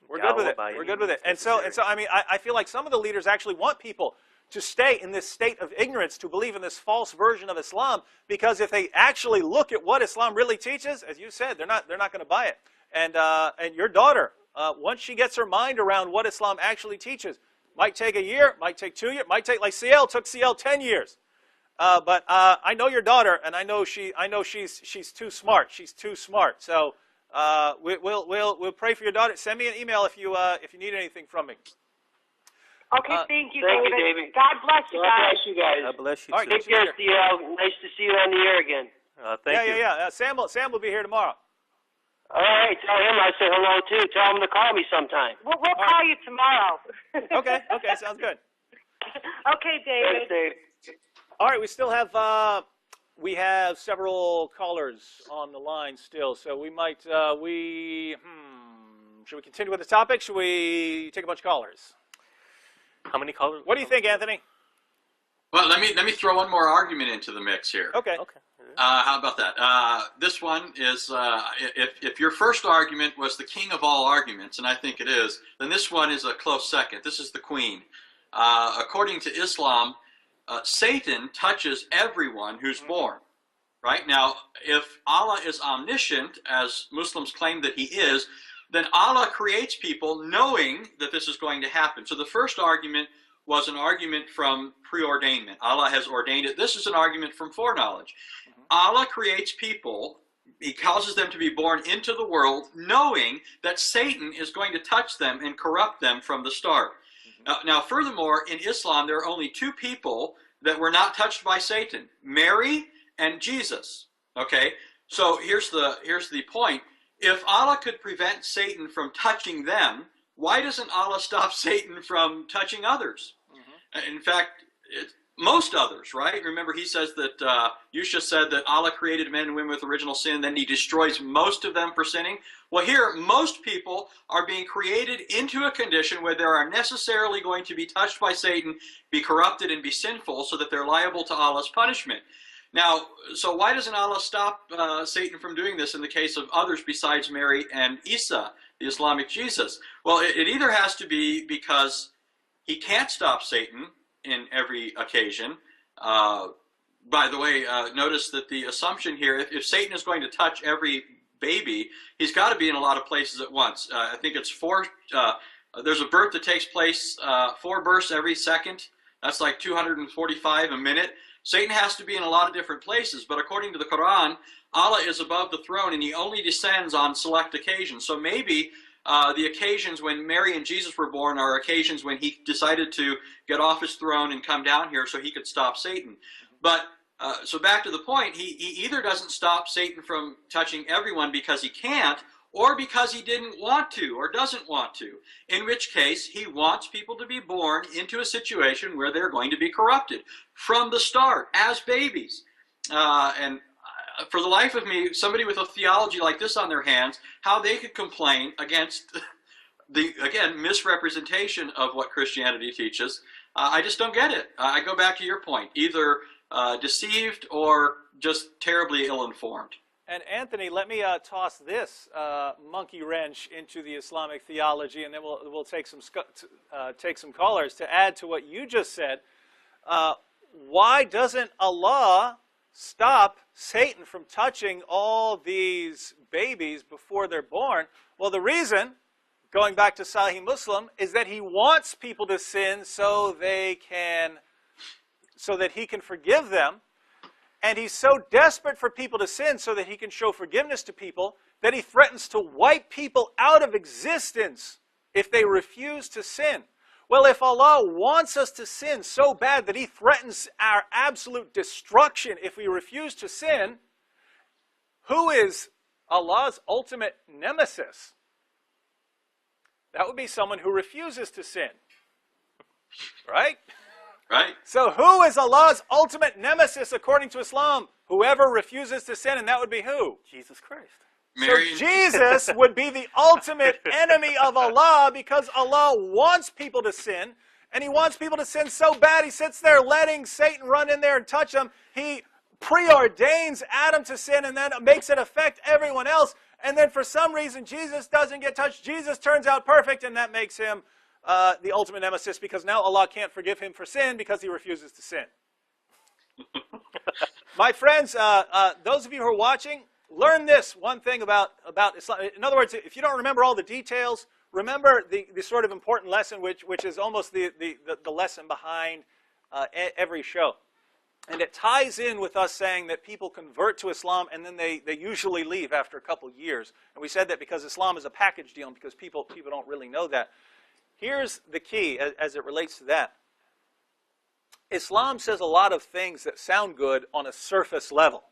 Speaker 2: We're good with it. We're good with it. And so I mean, I feel like some of the leaders actually want people to stay in this state of ignorance, to believe in this false version of Islam, because if they actually look at what Islam really teaches, as you said, they're not going to buy it. And your daughter, once she gets her mind around what Islam actually teaches, might take a year, might take 2 years, might take, like CL, took CL 10 years. But I know your daughter, and I know she's too smart. She's too smart. So we'll pray for your daughter. Send me an email if you need anything from me.
Speaker 6: Okay, thank you,
Speaker 5: Thank
Speaker 6: David.
Speaker 5: you, David.
Speaker 6: God bless you
Speaker 5: God
Speaker 6: guys.
Speaker 5: bless you guys.
Speaker 3: God bless you
Speaker 2: All
Speaker 3: too.
Speaker 2: right,
Speaker 5: Take care, CL. Nice to see you on the air again.
Speaker 3: Thank you.
Speaker 2: Yeah. Sam will be here tomorrow.
Speaker 5: All right, tell him I said hello too. Tell him to call me sometime.
Speaker 6: We'll call you tomorrow.
Speaker 2: Okay, sounds good.
Speaker 6: Okay, David.
Speaker 5: Thanks, Dave.
Speaker 2: All right, we have several callers on the line still, so we might should we continue with the topic? Should we take a bunch of callers?
Speaker 3: How many callers?
Speaker 2: What do you think, Anthony?
Speaker 1: Well, let me throw one more argument into the mix here.
Speaker 2: Okay.
Speaker 1: How about that? This one is, if your first argument was the king of all arguments, and I think it is, then this one is a close second. This is the queen. According to Islam, Satan touches everyone who's born. Right? Now, if Allah is omniscient, as Muslims claim that he is, then Allah creates people knowing that this is going to happen. So the first argument was an argument from preordainment. Allah has ordained it. This is an argument from foreknowledge. Allah creates people, he causes them to be born into the world knowing that Satan is going to touch them and corrupt them from the start. Now, furthermore, in Islam, there are only two people that were not touched by Satan, Mary and Jesus. Okay, so here's the point. If Allah could prevent Satan from touching them, why doesn't Allah stop Satan from touching others? In fact, most others, right? Remember, he says that, Yusha said that Allah created men and women with original sin, then he destroys most of them for sinning. Well, here, most people are being created into a condition where they are necessarily going to be touched by Satan, be corrupted, and be sinful, so that they're liable to Allah's punishment. Now, so why doesn't Allah stop Satan from doing this in the case of others besides Mary and Isa, the Islamic Jesus? Well, it either has to be because he can't stop Satan in every occasion. By the way, notice that the assumption here, if Satan is going to touch every baby, he's got to be in a lot of places at once. I think it's there's a birth that takes place 4 births every second. That's like 245 a minute. Satan has to be in a lot of different places, but according to the Quran, Allah is above the throne and he only descends on select occasions. So maybe the occasions when Mary and Jesus were born are occasions when he decided to get off his throne and come down here so he could stop Satan. But so back to the point, he either doesn't stop Satan from touching everyone because he can't, or because he didn't want to or doesn't want to, in which case he wants people to be born into a situation where they're going to be corrupted from the start as babies. And for the life of me, somebody with a theology like this on their hands, how they could complain against the, again, misrepresentation of what Christianity teaches, I just don't get it. I go back to your point, either deceived or just terribly ill-informed.
Speaker 2: And Anthony, let me toss this monkey wrench into the Islamic theology, and then we'll take some callers to add to what you just said. Why doesn't Allah stop Satan from touching all these babies before they're born? Well, the reason, going back to Sahih Muslim, is that he wants people to sin so that he can forgive them. And he's so desperate for people to sin so that he can show forgiveness to people that he threatens to wipe people out of existence if they refuse to sin. Well, if Allah wants us to sin so bad that he threatens our absolute destruction if we refuse to sin, who is Allah's ultimate nemesis? That would be someone who refuses to sin. Right?
Speaker 1: Right.
Speaker 2: So who is Allah's ultimate nemesis according to Islam? Whoever refuses to sin, and that would be who?
Speaker 3: Jesus Christ.
Speaker 1: Mary
Speaker 2: So Jesus would be the ultimate enemy of Allah because Allah wants people to sin, and he wants people to sin so bad he sits there letting Satan run in there and touch them. He preordains Adam to sin and then makes it affect everyone else, and then for some reason Jesus doesn't get touched. Jesus turns out perfect, and that makes him the ultimate nemesis because now Allah can't forgive him for sin because he refuses to sin. My friends, those of you who are watching, learn this one thing about Islam. In other words, if you don't remember all the details, remember the sort of important lesson, which is almost the lesson behind every show. And it ties in with us saying that people convert to Islam and then they usually leave after a couple years. And we said that because Islam is a package deal and because people don't really know that. Here's the key as it relates to that. Islam says a lot of things that sound good on a surface level.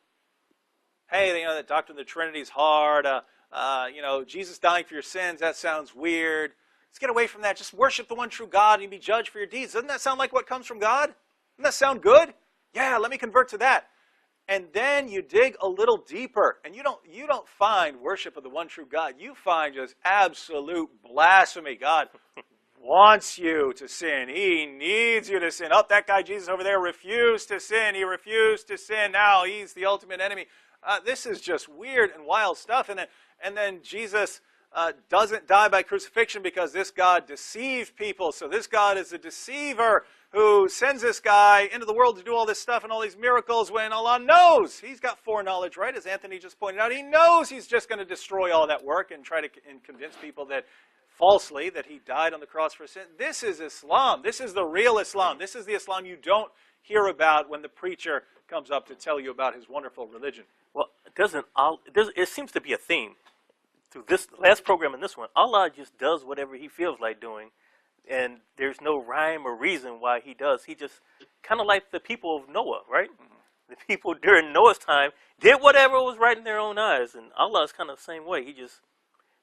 Speaker 2: Hey, the doctrine of the Trinity is hard. Jesus dying for your sins, that sounds weird. Let's get away from that. Just worship the one true God and you'll be judged for your deeds. Doesn't that sound like what comes from God? Doesn't that sound good? Yeah, let me convert to that. And then you dig a little deeper, and you don't find worship of the one true God. You find just absolute blasphemy. God wants you to sin. He needs you to sin. Oh, that guy Jesus over there refused to sin. He refused to sin. Now he's the ultimate enemy. This is just weird and wild stuff. And then Jesus doesn't die by crucifixion because this God deceived people. So this God is a deceiver who sends this guy into the world to do all this stuff and all these miracles when Allah knows. He's got foreknowledge, right? As Anthony just pointed out, he knows he's just going to destroy all that work and try to convince people that falsely that he died on the cross for sin. This is Islam. This is the real Islam. This is the Islam you don't hear about when the preacher comes up to tell you about his wonderful religion.
Speaker 3: Well, it seems to be a theme through this last program and this one. Allah just does whatever he feels like doing, and there's no rhyme or reason why he does. He just, kind of like the people of Noah, right? Mm-hmm. The people during Noah's time did whatever was right in their own eyes, and Allah is kind of the same way. He just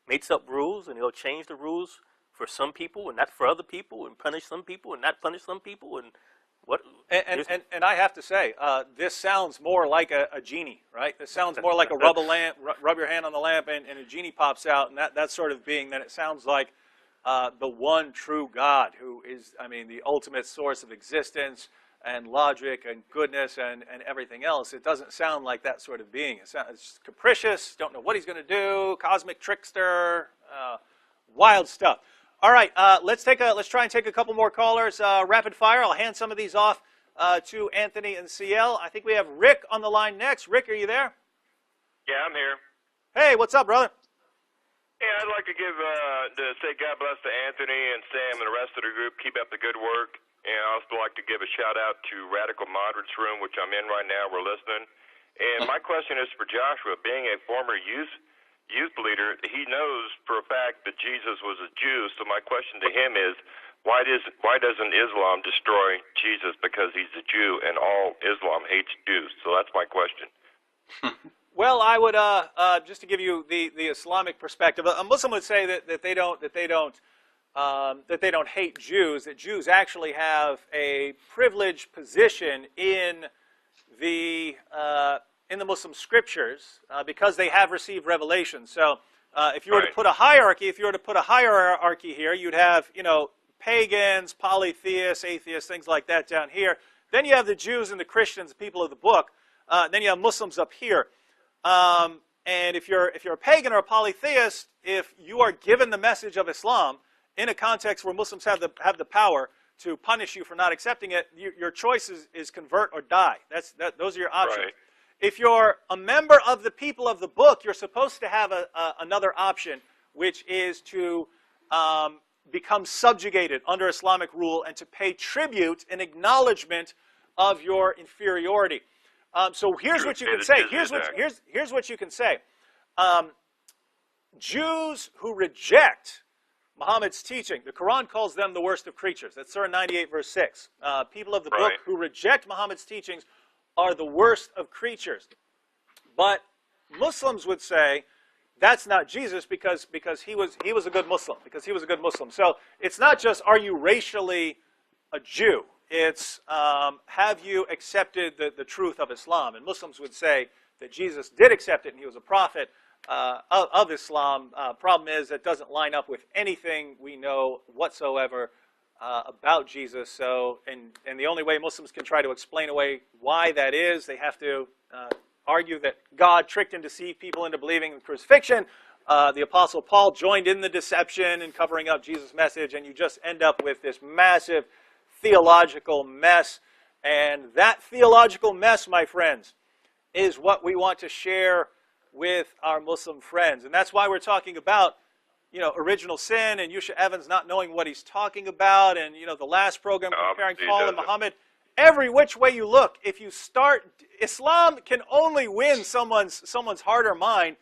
Speaker 3: makes up rules, and he'll change the rules for some people and not for other people, and punish some people and not punish some people, and what?
Speaker 2: And I have to say, this sounds more like a genie, right? This sounds more like a rub your hand on the lamp and a genie pops out, and that sort of being, then it sounds like the one true God who is, the ultimate source of existence and logic and goodness and everything else. It doesn't sound like that sort of being. It's capricious, don't know what he's going to do, cosmic trickster, wild stuff. All right, let's try and take a couple more callers, rapid fire. I'll hand some of these off to Anthony and CL. I think we have Rick on the line next. Rick, are you there?
Speaker 7: Yeah, I'm here.
Speaker 2: Hey, what's up, brother?
Speaker 7: Yeah, I'd like to say God bless to Anthony and Sam and the rest of the group. Keep up the good work. And I also like to give a shout out to Radical Moderates Room, which I'm in right now. We're listening. And my question is for Joshua. Being a former youth leader, he knows for a fact that Jesus was a Jew. So my question to him is, why doesn't Islam destroy Jesus because he's a Jew and all Islam hates Jews? So that's my question.
Speaker 2: Well, I would just to give you the Islamic perspective, a Muslim would say that they don't hate Jews. That Jews actually have a privileged position in the Muslim scriptures because they have received revelation. So, if you were to put a hierarchy, here, you'd have pagans, polytheists, atheists, things like that down here. Then you have the Jews and the Christians, the people of the book. Then you have Muslims up here. And if you're a pagan or a polytheist, if you are given the message of Islam in a context where Muslims have the power to punish you for not accepting it, your choice is convert or die. Those are your options.
Speaker 7: Right.
Speaker 2: If you're a member of the people of the book, you're supposed to have another option, which is to become subjugated under Islamic rule and to pay tribute in acknowledgement of your inferiority. So here's what you can say. Here's what you can say. Jews who reject Muhammad's teaching. The Quran calls them the worst of creatures. That's Surah 98, verse 6. People of the book who reject Muhammad's teachings are the worst of creatures. But Muslims would say that's not Jesus because he was a good Muslim. Because he was a good Muslim. So it's not just are you racially a Jew. It's have you accepted the truth of Islam? And Muslims would say that Jesus did accept it and he was a prophet of Islam. Problem is that doesn't line up with anything we know whatsoever about Jesus. So, and the only way Muslims can try to explain away why that is, they have to argue that God tricked and deceived people into believing in crucifixion. The Apostle Paul joined in the deception and covering up Jesus' message, and you just end up with this massive theological mess. And that theological mess, my friends, is what we want to share with our Muslim friends. And that's why we're talking about, original sin and Yusha Evans not knowing what he's talking about, and, the last program comparing Paul and Muhammad. Every which way you look, if you start, Islam can only win someone's heart or mind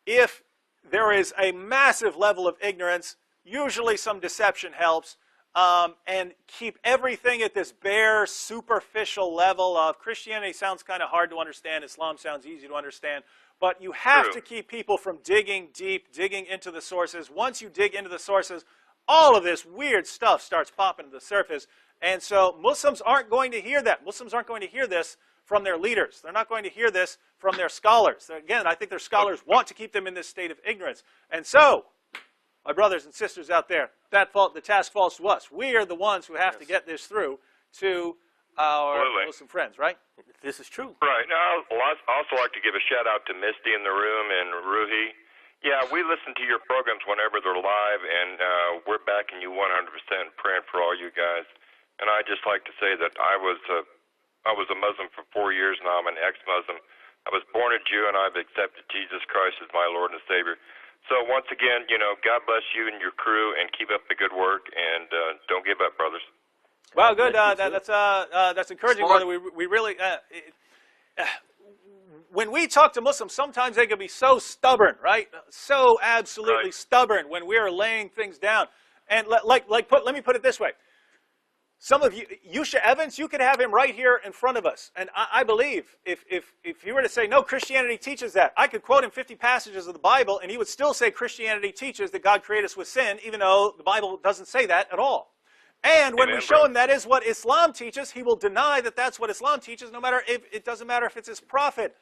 Speaker 2: if there is a massive level of ignorance. Usually some deception helps, and keep everything at this bare, superficial level of Christianity sounds kind of hard to understand. Islam sounds easy to understand. But you have to keep people from digging deep, digging into the sources. Once you dig into the sources, all of this weird stuff starts popping to the surface. And so Muslims aren't going to hear that. Muslims aren't going to hear this from their leaders. They're not going to hear this from their scholars. Again, I think their scholars want to keep them in this state of ignorance. And so, my brothers and sisters out there, the task falls to us. We are the ones who have to get this through to our Muslim friends, right?
Speaker 3: This is true.
Speaker 7: Right. Now, I'd also like to give a shout-out to Misty in the room and Ruhi. Yeah, we listen to your programs whenever they're live, and we're backing you 100%, praying for all you guys. And I'd just like to say that I was a Muslim for 4 years now. I'm an ex-Muslim. I was born a Jew, and I've accepted Jesus Christ as my Lord and Savior. So once again, God bless you and your crew, and keep up the good work, and don't give up, brothers.
Speaker 2: Well, good. That's encouraging, brother. We really, when we talk to Muslims, sometimes they can be so stubborn, right? So absolutely stubborn when we are laying things down. And let me put it this way. Some of you, Yusha Evans, you could have him right here in front of us. And I believe if you were to say, no, Christianity teaches that, I could quote him 50 passages of the Bible, and he would still say Christianity teaches that God created us with sin, even though the Bible doesn't say that at all. And when we show him that is what Islam teaches, he will deny that that's what Islam teaches, no matter if it doesn't matter if it's his prophet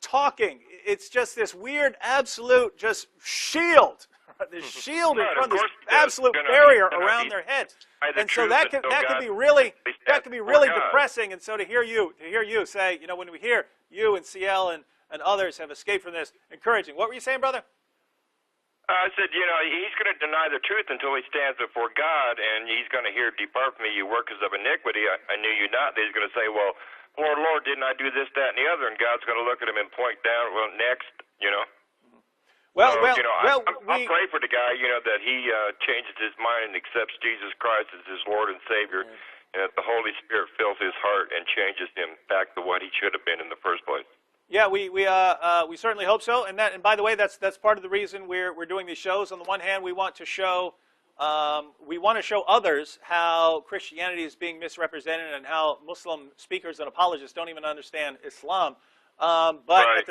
Speaker 2: talking. It's just this weird, absolute, just shield. This shield in front of this absolute barrier around their heads. And so that could be really depressing. And so to hear you say, when we hear you and CL and others have escaped from this, encouraging. What were you saying, brother?
Speaker 7: I said, he's going to deny the truth until he stands before God, and he's going to hear, depart from me, you workers of iniquity. I knew you not. He's going to say, well, Lord, didn't I do this, that, and the other? And God's going to look at him and point down, well, next,
Speaker 2: Well,
Speaker 7: I'll pray for the guy, that he changes his mind and accepts Jesus Christ as his Lord and Savior, and that the Holy Spirit fills his heart and changes him back to what he should have been in the first place.
Speaker 2: Yeah, we certainly hope so. And by the way, that's part of the reason we're doing these shows. On the one hand, we want to show others how Christianity is being misrepresented and how Muslim speakers and apologists don't even understand Islam. But at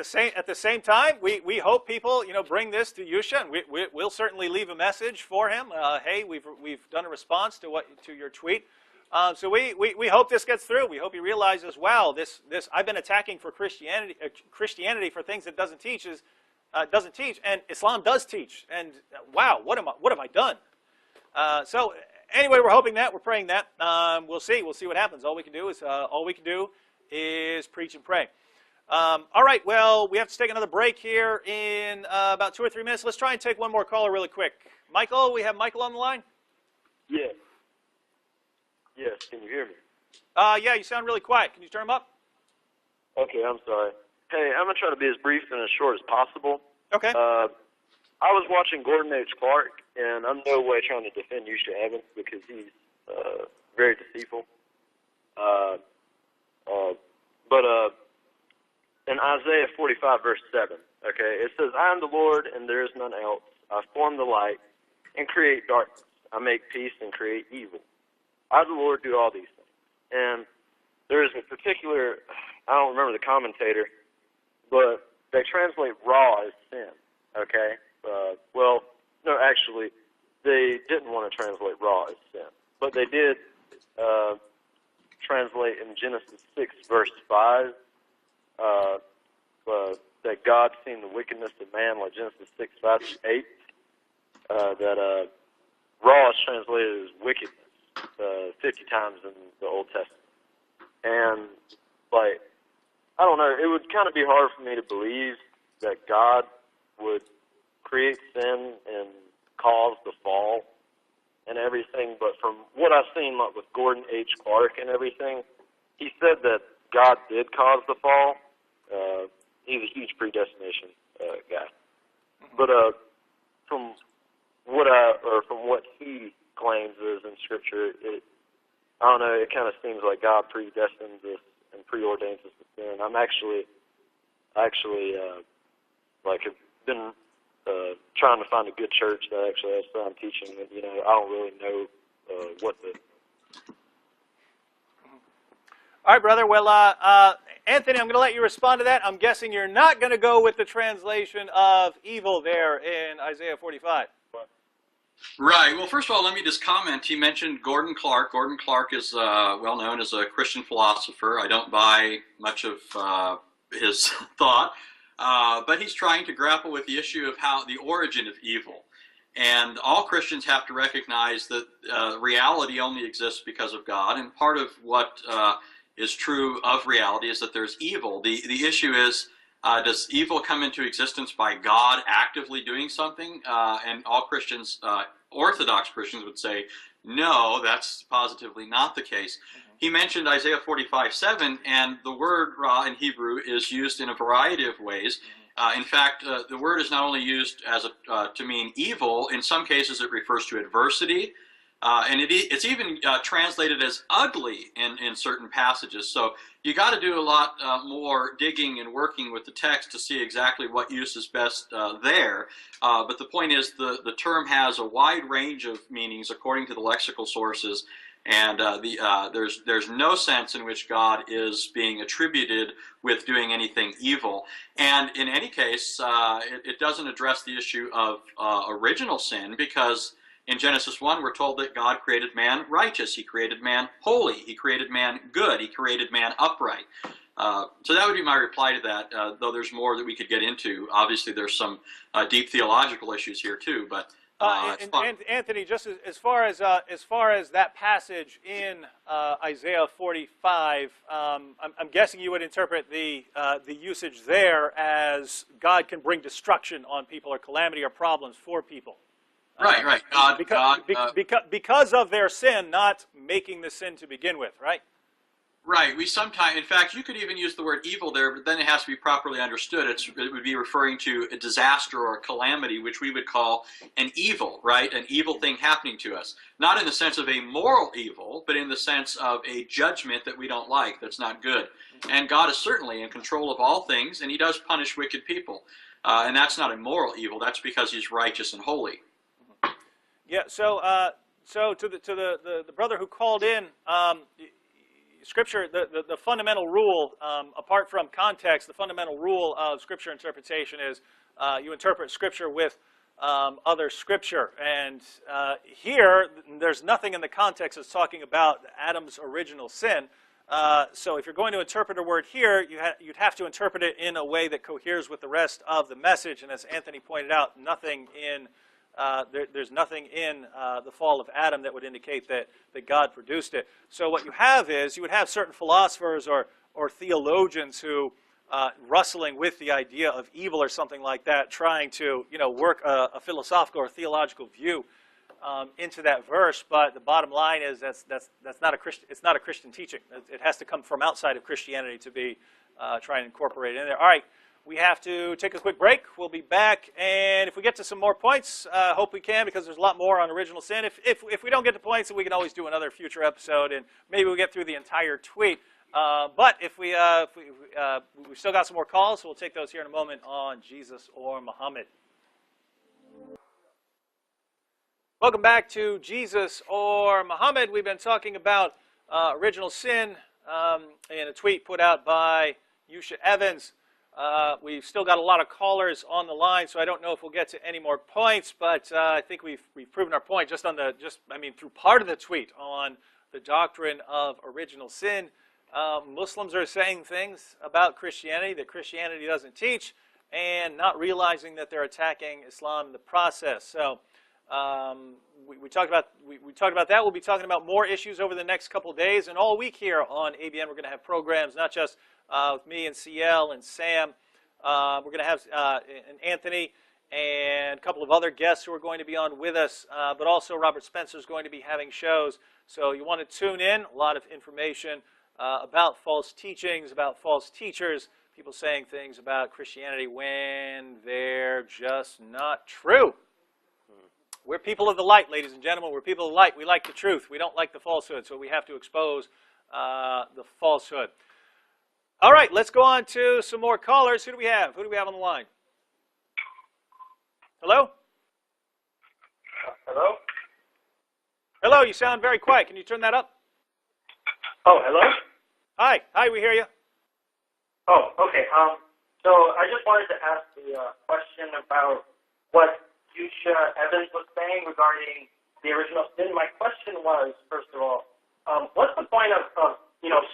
Speaker 2: the same time, we hope people bring this to Yusha, and we'll certainly leave a message for him. Hey, we've done a response to your tweet. So we hope this gets through. We hope he realizes, wow, this I've been attacking for Christianity for things it doesn't teach, and Islam does teach. And wow, what have I done? So anyway, we're hoping that, we're praying that. We'll see what happens. All we can do is preach and pray. All right, well, we have to take another break here in about 2 or 3 minutes. Let's try and take one more caller really quick. Michael, we have Michael on the line?
Speaker 8: Yes. Yes, can you hear me?
Speaker 2: Yeah, you sound really quiet. Can you turn them up?
Speaker 8: Okay, I'm sorry. Hey, I'm going to try to be as brief and as short as possible.
Speaker 2: Okay.
Speaker 8: I was watching Gordon H. Clark, and I'm no way trying to defend Yusha Evans because he's very deceitful. But in Isaiah 45, verse 7, okay, it says, I am the Lord, and there is none else. I form the light, and create darkness. I make peace and create evil. I, the Lord, do all these things. And there is a particular, I don't remember the commentator, but they translate raw as sin, okay? Well, no, actually, they didn't want to translate raw as sin, but they did translate in Genesis 6, verse 5, that God seen the wickedness of man, like Genesis 6, 5 to 8, that raw is translated as wickedness 50 times in the Old Testament. And, like, I don't know, it would kind of be hard for me to believe that God would create sin and cause the fall and everything, but from what I've seen, like with Gordon H. Clark and everything, he said that God did cause the fall. He's a huge predestination guy. But from what he claims is in Scripture, I don't know, it kind of seems like God predestines us and preordains us to sin. I'm actually like have been trying to find a good church that actually has sound teaching, and I don't really know what the.
Speaker 2: All right, brother. Well, Anthony, I'm going to let you respond to that. I'm guessing you're not going to go with the translation of evil there in Isaiah 45.
Speaker 1: Right. Well, first of all, let me just comment. He mentioned Gordon Clark. Gordon Clark is well known as a Christian philosopher. I don't buy much of his thought, but he's trying to grapple with the issue of how the origin of evil. And all Christians have to recognize that reality only exists because of God. And part of what is true of reality is that there's evil. The issue is, does evil come into existence by God actively doing something? And all Christians, Orthodox Christians, would say, no, that's positively not the case. He mentioned Isaiah 45:7, and the word ra in Hebrew is used in a variety of ways. In fact, the word is not only used as to mean evil. In some cases, it refers to adversity. And it's even translated as ugly in certain passages. So you got to do a lot more digging and working with the text to see exactly what use is best there. But the point is the term has a wide range of meanings according to the lexical sources. And there's no sense in which God is being attributed with doing anything evil. And in any case, it doesn't address the issue of original sin, because in Genesis 1, we're told that God created man righteous. He created man holy. He created man good. He created man upright. So that would be my reply to that, though there's more that we could get into. Obviously, there's some deep theological issues here, too. But
Speaker 2: and Anthony, just as far as that passage in Isaiah 45, I'm guessing you would interpret the usage there as God can bring destruction on people or calamity or problems for people.
Speaker 1: Right.
Speaker 2: Because of their sin, not making the sin to begin with, right?
Speaker 1: Right. We sometimes, in fact, you could even use the word evil there, but then it has to be properly understood. It would be referring to a disaster or a calamity, which we would call an evil, right? An evil thing happening to us. Not in the sense of a moral evil, but in the sense of a judgment that we don't like, that's not good. And God is certainly in control of all things, and he does punish wicked people. And that's not a moral evil. That's because he's righteous and holy.
Speaker 2: Yeah, so to the brother who called in, Scripture, the fundamental rule, apart from context, the fundamental rule of Scripture interpretation is you interpret Scripture with other Scripture. And here, there's nothing in the context that's talking about Adam's original sin. So if you're going to interpret a word here, you'd have to interpret it in a way that coheres with the rest of the message. And as Anthony pointed out, there's nothing in the fall of Adam that would indicate that God produced it. So what you have is, you would have certain philosophers or theologians who, wrestling with the idea of evil or something like that, trying to work a philosophical or theological view into that verse. But the bottom line is that's not a Christian. It's not a Christian teaching. It has to come from outside of Christianity to be trying to incorporate it in there. All right. We have to take a quick break. We'll be back, and if we get to some more points, hope we can, because there's a lot more on original sin. If we don't get to points, then we can always do another future episode, and maybe we'll get through the entire tweet. But if we've still got some more calls, so we'll take those here in a moment on Jesus or Muhammad. Welcome back to Jesus or Muhammad. We've been talking about original sin in a tweet put out by Yusha Evans. We've still got a lot of callers on the line, so I don't know if we'll get to any more points, but I think we've proven our point just on through part of the tweet on the doctrine of original sin. Muslims are saying things about Christianity that Christianity doesn't teach, and not realizing that they're attacking Islam in the process. So we talked about that. We'll be talking about more issues over the next couple of days, and all week here on ABN we're going to have programs, not just with me and CL and Sam. We're going to have Anthony and a couple of other guests who are going to be on with us, but also Robert Spencer is going to be having shows. So you want to tune in. A lot of information about false teachings, about false teachers, people saying things about Christianity when they're just not true. We're people of the light, ladies and gentlemen. We're people of the light. We like the truth. We don't like the falsehood, so we have to expose the falsehood. All right, let's go on to some more callers. Who do we have? Who do we have on the line? Hello?
Speaker 5: Hello?
Speaker 2: Hello, you sound very quiet. Can you turn that up?
Speaker 5: Oh, hello?
Speaker 2: Hi. Hi, we hear you.
Speaker 5: Oh, okay. So I just wanted to ask the question about what Yusha Evans was saying regarding the original sin. My question was, first of all, what's the point of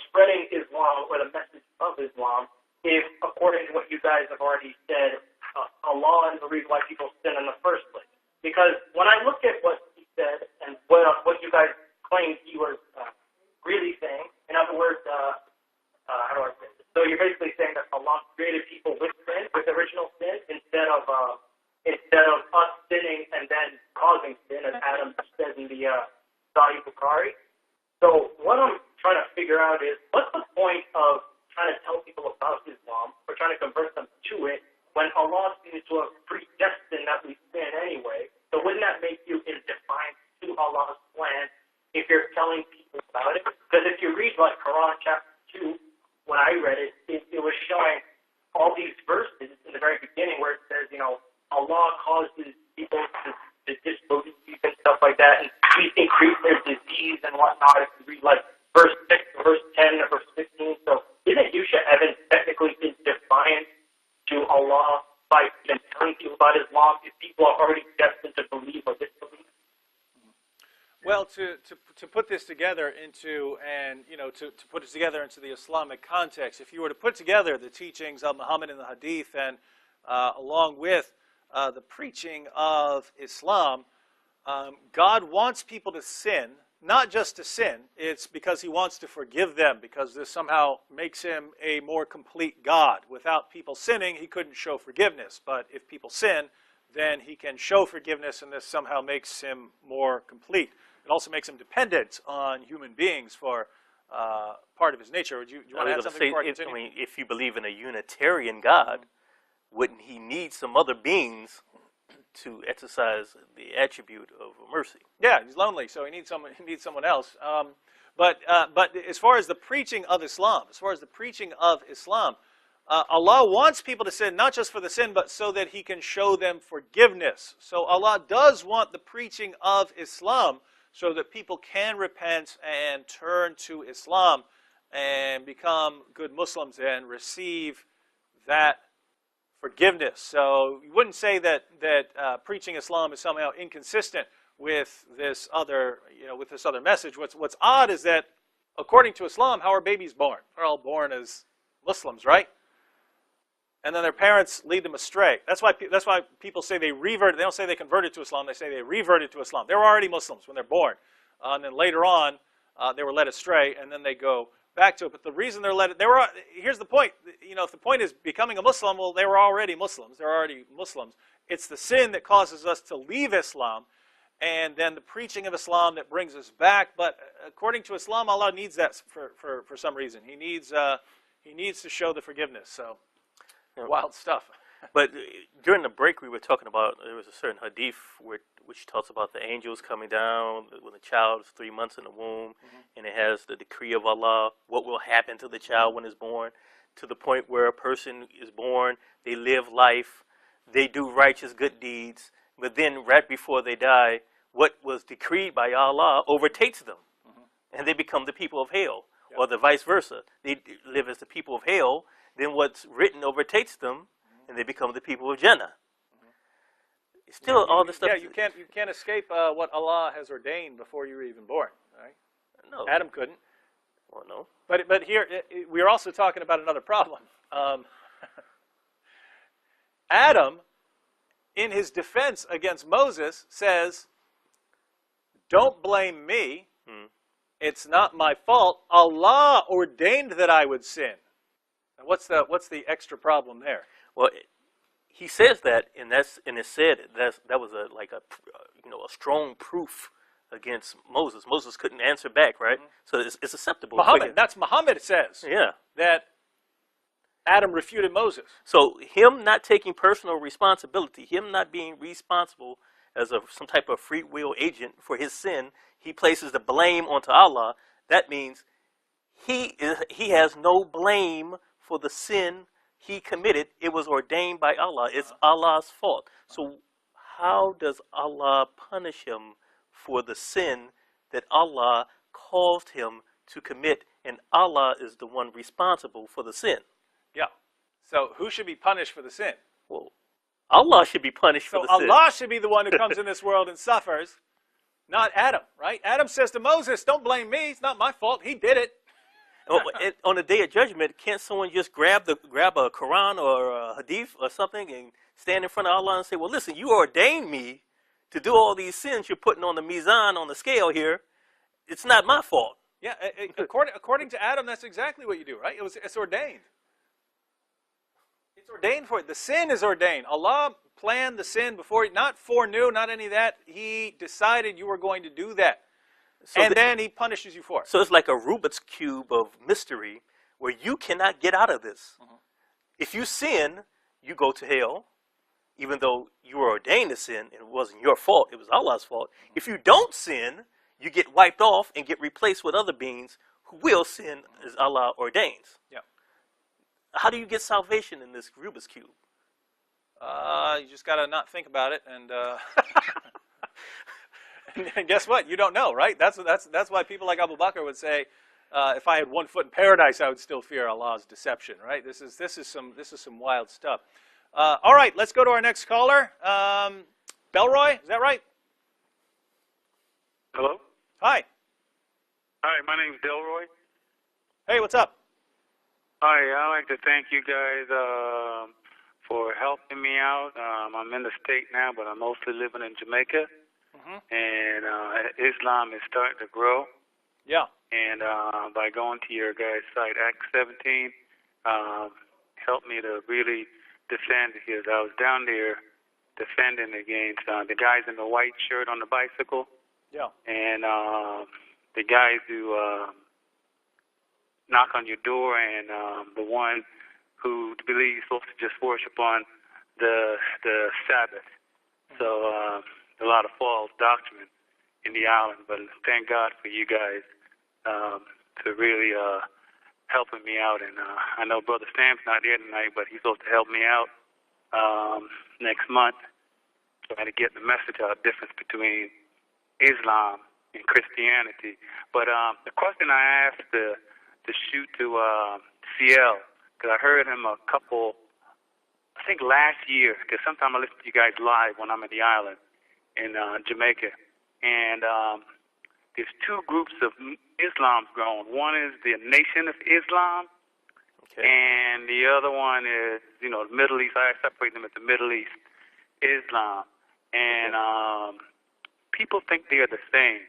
Speaker 5: spreading Islam or the message of Islam if, according to what you guys have already said, Allah is the reason why people sin in the first place? Because when I look at what he said and what you guys claimed he was really saying, in other words, how do I say this? So you're basically saying that Allah created people with sin, with original sin, instead of us sinning and then causing sin, as Adam says in the Sahih Bukhari. So what I'm trying to figure out is, what's the point of trying to tell people about Islam or trying to convert them to it when Allah seems to have predestined that we sin anyway? So wouldn't that make you in defiance to Allah's plan if you're telling people about it? Because if you read like Quran chapter 2, when I read it, it was showing all these verses in the very beginning where it says, Allah causes people to disbelieve and stuff like that, and we increase their disease and whatnot. If you read like verse 6, verse 10, or verse 15. So isn't Yusha Evans technically in defiance to Allah by telling people about Islam if people are already destined to believe or disbelieve?
Speaker 2: Well, to put this together into, to put it together into the Islamic context, if you were to put together the teachings of Muhammad in the Hadith and along with the preaching of Islam, God wants people to sin, not just to sin. It's because he wants to forgive them, because this somehow makes him a more complete God. Without people sinning, he couldn't show forgiveness. But if people sin, then he can show forgiveness, and this somehow makes him more complete. It also makes him dependent on human beings for part of his nature. Would you want to add something before I continue?
Speaker 3: If you believe in a Unitarian God, wouldn't he need some other beings to exercise the attribute of mercy?
Speaker 2: Yeah, he's lonely, so he needs someone else. But as far as the preaching of Islam, Allah wants people to sin, not just for the sin, but so that he can show them forgiveness. So Allah does want the preaching of Islam so that people can repent and turn to Islam and become good Muslims and receive that forgiveness. So you wouldn't say that preaching Islam is somehow inconsistent with this other message. What's odd is that according to Islam, how are babies born? They're all born as Muslims, right? And then their parents lead them astray. That's why people say they reverted. They don't say they converted to Islam. They say they reverted to Islam. They were already Muslims when they're born, and then later on they were led astray, and then they go back to it. But the reason here's the point. If the point is becoming a Muslim, well, they were already Muslims. They're already Muslims. It's the sin that causes us to leave Islam, and then the preaching of Islam that brings us back. But according to Islam, Allah needs that for some reason. He needs to show the forgiveness. So. Wild stuff.
Speaker 3: But during the break, we were talking about, there was a certain hadith which talks about the angels coming down when the child is 3 months in the womb, and it has the decree of Allah, what will happen to the child when it's born, to the point where a person is born, they live life, they do righteous good deeds, but then right before they die, what was decreed by Allah overtakes them, and they become the people of hell, or the vice versa. They live as the people of hell, then what's written overtakes them, and they become the people of Jannah. Still, all this stuff.
Speaker 2: Yeah, you can't escape what Allah has ordained before you were even born, right?
Speaker 3: No.
Speaker 2: Adam couldn't.
Speaker 3: Well, no.
Speaker 2: But here we're also talking about another problem. Adam, in his defense against Moses, says, "Don't blame me. It's not my fault. Allah ordained that I would sin." Now, what's the extra problem there?
Speaker 3: Well, he says that, and it said that was a strong proof against Moses. Moses couldn't answer back, right? So it's acceptable.
Speaker 2: That's Muhammad says.
Speaker 3: Yeah.
Speaker 2: That Adam refuted Moses.
Speaker 3: So him not taking personal responsibility, him not being responsible as some type of free will agent for his sin, he places the blame onto Allah. That means he has no blame for the sin he committed. It was ordained by Allah. It's Allah's fault. So how does Allah punish him for the sin that Allah caused him to commit, and Allah is the one responsible for the sin?
Speaker 2: Yeah. So who should be punished for the sin?
Speaker 3: Well, Allah should be punished for the sin.
Speaker 2: So Allah should be the one who comes in this world and suffers, not Adam, right? Adam says to Moses, "Don't blame me. It's not my fault. He did it."
Speaker 3: On the day of judgment, can't someone just grab a Quran or a Hadith or something and stand in front of Allah and say, "Well, listen, you ordained me to do all these sins you're putting on the mizan, on the scale here. It's not my fault."
Speaker 2: Yeah, according to Adam, that's exactly what you do, right? It's ordained. It's ordained for it. The sin is ordained. Allah planned the sin before, not foreknew, not any of that. He decided you were going to do that. So then he punishes you for it.
Speaker 3: So it's like a Rubik's Cube of mystery where you cannot get out of this. If you sin, you go to hell, even though you were ordained to sin, and it wasn't your fault, it was Allah's fault. If you don't sin, you get wiped off and get replaced with other beings who will sin as Allah ordains.
Speaker 2: Yeah.
Speaker 3: How do you get salvation in this Rubik's Cube?
Speaker 2: You just got to not think about it, and and guess what? You don't know, right? That's why people like Abu Bakr would say, if I had one foot in paradise, I would still fear Allah's deception, right? This is some wild stuff. All right, let's go to our next caller. Belroy, is that right?
Speaker 9: Hello?
Speaker 2: Hi.
Speaker 9: Hi, my name's Delroy.
Speaker 2: Hey, what's up?
Speaker 9: Hi, I'd like to thank you guys for helping me out. I'm in the state now, but I'm mostly living in Jamaica. And Islam is starting to grow.
Speaker 2: Yeah.
Speaker 9: And by going to your guys' site, Acts 17, helped me to really defend, because I was down there defending against the guys in the white shirt on the bicycle.
Speaker 2: Yeah.
Speaker 9: And the guys who knock on your door, and the one who believes you're supposed to just worship on the Sabbath. So a lot of false doctrine in the island, but thank God for you guys to really helping me out. And I know Brother Sam's not here tonight, but he's supposed to help me out next month, trying to get the message out, difference between Islam and Christianity. But the question I asked to shoot to CL, because I heard him a couple, I think last year, because sometimes I listen to you guys live when I'm at the island in Jamaica, and there's two groups of Islam growing. One is the Nation of Islam, and the other one is, the Middle East. I separate them as the Middle East Islam, and people think they're the same,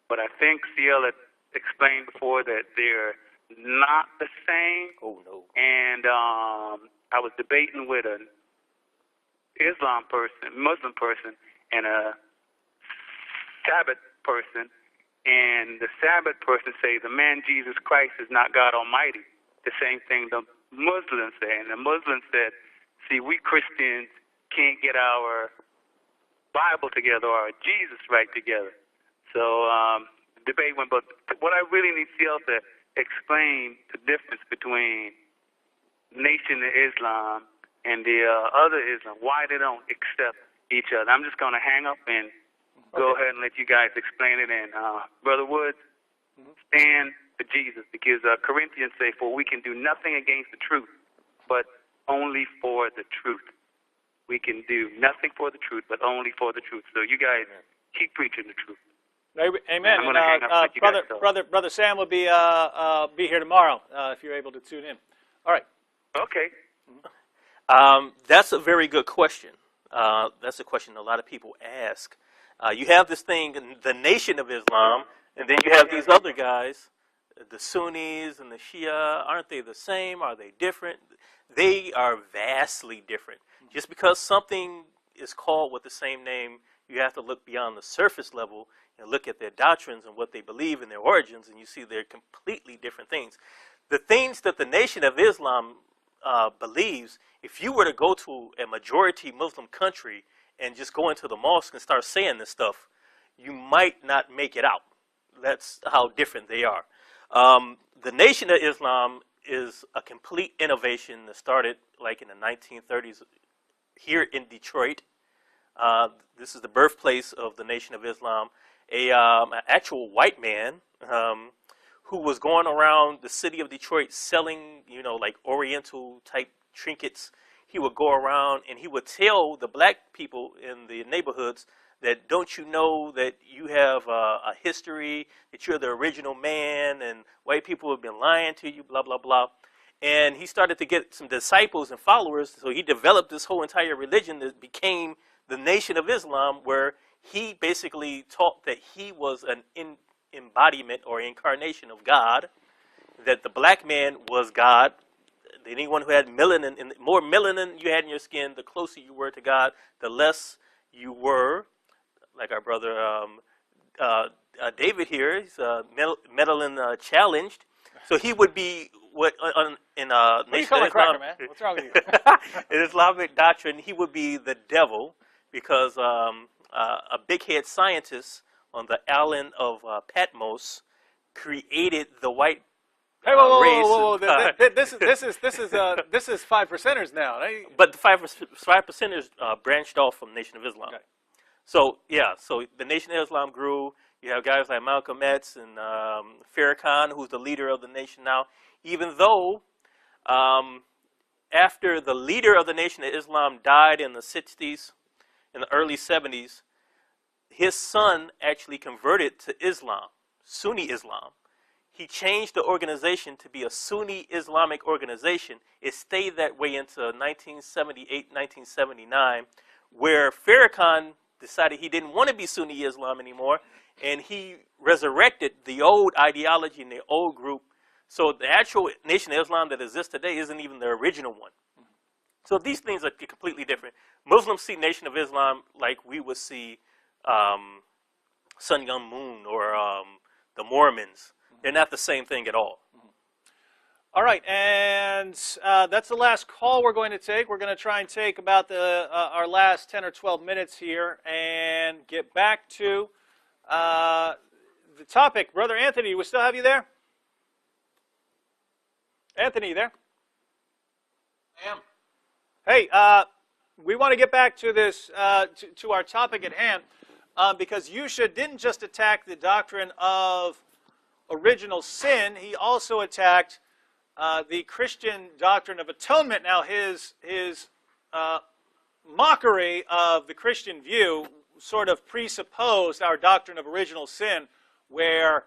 Speaker 9: but I think CL had explained before that they're not the same.
Speaker 3: Oh, no.
Speaker 9: And I was debating with an Muslim person, and a Sabbath person, and the Sabbath person say the man Jesus Christ is not God Almighty. The same thing the Muslims say, and the Muslims said, see, we Christians can't get our Bible together or our Jesus right together. So the debate went, but what I really need CL to explain the difference between Nation of Islam and the other Islam, why they don't accept each other. I'm just going to hang up and go ahead and let you guys explain it. And Brother Woods, stand for Jesus, because Corinthians say, for we can do nothing against the truth, but only for the truth. We can do nothing for the truth, but only for the truth. So you guys keep preaching the truth.
Speaker 2: Amen. And Brother Sam will be here tomorrow if you're able to tune in. All right.
Speaker 9: Okay.
Speaker 3: That's a very good question. That's a question a lot of people ask. You have this thing, the Nation of Islam, and then you have these other guys, the Sunnis and the Shia. Aren't they the same? Are they different? They are vastly different. Just because something is called with the same name, you have to look beyond the surface level and look at their doctrines and what they believe and their origins, and you see they're completely different things. The things that the Nation of Islam believes, if you were to go to a majority Muslim country and just go into the mosque and start saying this stuff, you might not make it out. That's how different they are. The Nation of Islam is a complete innovation that started like in the 1930s here in Detroit. This is the birthplace of the Nation of Islam. An actual white man who was going around the city of Detroit selling, like Oriental type trinkets. He would go around and he would tell the black people in the neighborhoods that, don't you know that you have a history, that you're the original man, and white people have been lying to you, blah, blah, blah. And he started to get some disciples and followers, so he developed this whole entire religion that became the Nation of Islam, where he basically taught that he was an embodiment or incarnation of God, that the black man was God. Anyone who had melanin, and the more melanin you had in your skin, the closer you were to God, the less you were. Like our brother David here, he's melanin challenged, so he would be in Nation of Islam,
Speaker 2: cracker, man? What's wrong with you?
Speaker 3: in Islamic doctrine, he would be the devil, because a big head scientist on the island of Patmos created the white
Speaker 2: Hey, whoa,
Speaker 3: race.
Speaker 2: whoa. This is 5%ers now.
Speaker 3: But the 5%ers branched off from Nation of Islam.
Speaker 2: Okay.
Speaker 3: So yeah, so the Nation of Islam grew. You have guys like Malcolm X and Farrakhan, who's the leader of the nation now. Even though after the leader of the Nation of Islam died in the 60s, in the early 70s, his son actually converted to Islam, Sunni Islam. He changed the organization to be a Sunni Islamic organization. It stayed that way into 1978, 1979, where Farrakhan decided he didn't want to be Sunni Islam anymore, and he resurrected the old ideology and the old group. So the actual Nation of Islam that exists today isn't even the original one. So these things are completely different. Muslims see Nation of Islam like we would see Sun Myung Moon or the Mormons. They're not the same thing at all.
Speaker 2: All right, and that's the last call we're going to take. We're going to try and take about our last 10 or 12 minutes here and get back to the topic. Brother Anthony, we still have you there? Anthony, you there?
Speaker 1: I am.
Speaker 2: Hey, we want to get back to this, to our topic at hand, because Yusha didn't just attack the doctrine of original sin, he also attacked the Christian doctrine of atonement. Now, his mockery of the Christian view sort of presupposed our doctrine of original sin, where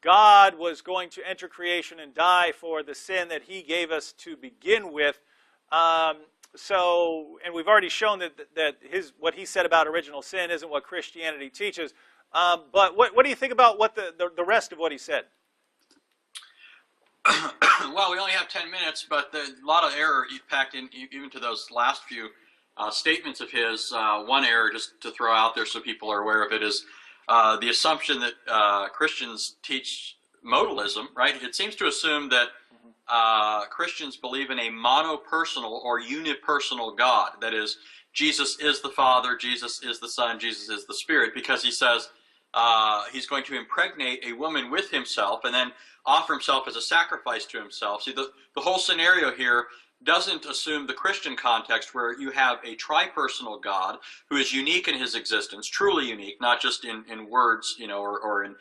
Speaker 2: God was going to enter creation and die for the sin that he gave us to begin with. And we've already shown that what he said about original sin isn't what Christianity teaches. But what do you think about what the rest of what he said?
Speaker 1: Well, we only have 10 minutes, but a lot of error packed in even to those last few statements of his. One error, just to throw out there so people are aware of it, is the assumption that Christians teach modalism, right? It seems to assume that Christians believe in a monopersonal or unipersonal God. That is, Jesus is the Father, Jesus is the Son, Jesus is the Spirit, because he says he's going to impregnate a woman with himself and then offer himself as a sacrifice to himself. See, the whole scenario here doesn't assume the Christian context where you have a tripersonal God who is unique in his existence, truly unique, not just in words, or in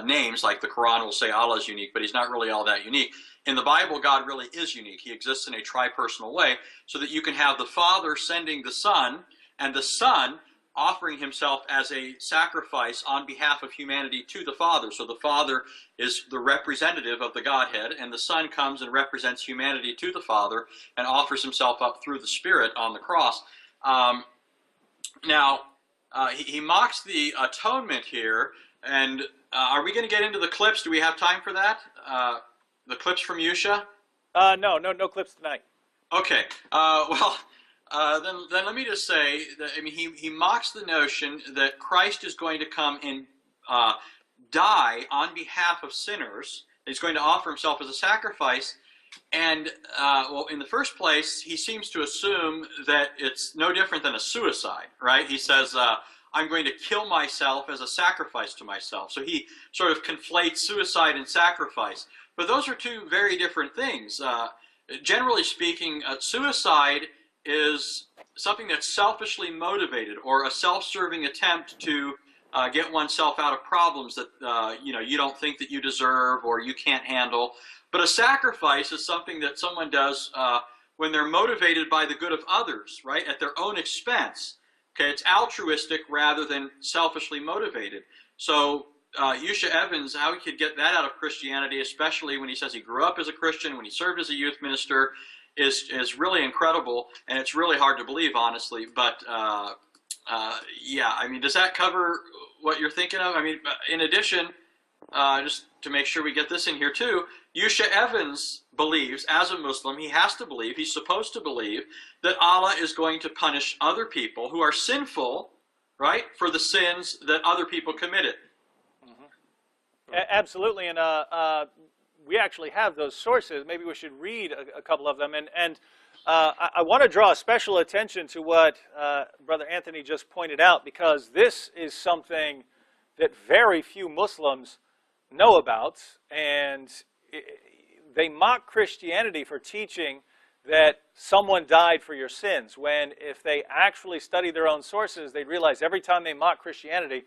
Speaker 1: names, like the Quran will say Allah is unique, but he's not really all that unique. In the Bible, God really is unique. He exists in a tripersonal way, so that you can have the Father sending the Son, and the Son offering himself as a sacrifice on behalf of humanity to the Father. So the Father is the representative of the Godhead, and the Son comes and represents humanity to the Father and offers himself up through the Spirit on the cross. He mocks the atonement here, and are we going to get into the clips? Do we have time for that? The clips from Yusha?
Speaker 2: No clips tonight.
Speaker 1: Okay. Then let me just say that he mocks the notion that Christ is going to come and die on behalf of sinners. He's going to offer himself as a sacrifice, and in the first place, he seems to assume that it's no different than a suicide, right? He says, "I'm going to kill myself as a sacrifice to myself." So he sort of conflates suicide and sacrifice, but those are two very different things. Generally speaking, suicide is something that's selfishly motivated, or a self-serving attempt to get oneself out of problems that you don't think that you deserve or you can't handle. But a sacrifice is something that someone does when they're motivated by the good of others, right, at their own expense. Okay, it's altruistic rather than selfishly motivated. So Yusha Evans, how he could get that out of Christianity, especially when he says he grew up as a Christian, when he served as a youth minister, is really incredible, and it's really hard to believe, honestly. But does that cover what you're thinking of? In addition, just to make sure we get this in here too, Yusha Evans believes, as a Muslim, he has to believe, he's supposed to believe, that Allah is going to punish other people who are sinful, right, for the sins that other people committed.
Speaker 2: Mm-hmm. Absolutely, and we actually have those sources. Maybe we should read a couple of them. And I want to draw special attention to what Brother Anthony just pointed out, because this is something that very few Muslims know about. And they mock Christianity for teaching that someone died for your sins, when if they actually study their own sources, they'd realize every time they mock Christianity,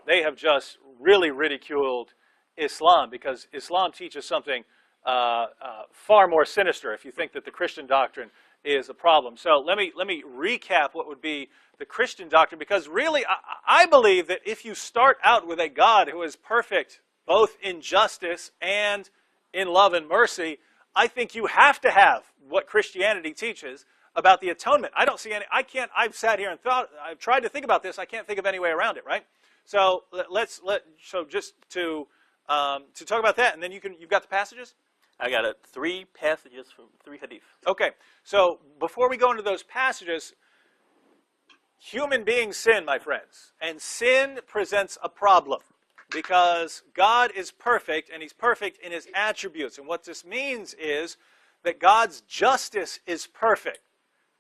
Speaker 2: they have just really ridiculed Islam, because Islam teaches something far more sinister if you think that the Christian doctrine is a problem. So let me recap what would be the Christian doctrine, because really I believe that if you start out with a God who is perfect both in justice and in love and mercy, I think you have to have what Christianity teaches about the atonement. I don't see any, I've sat here and I've tried to think about this, I can't think of any way around it, right? So just to talk about that, and then you've got the passages?
Speaker 3: I got 3 passages from 3 hadith.
Speaker 2: Okay, so before we go into those passages, human beings sin, my friends, and sin presents a problem, because God is perfect, and he's perfect in his attributes. And what this means is that God's justice is perfect.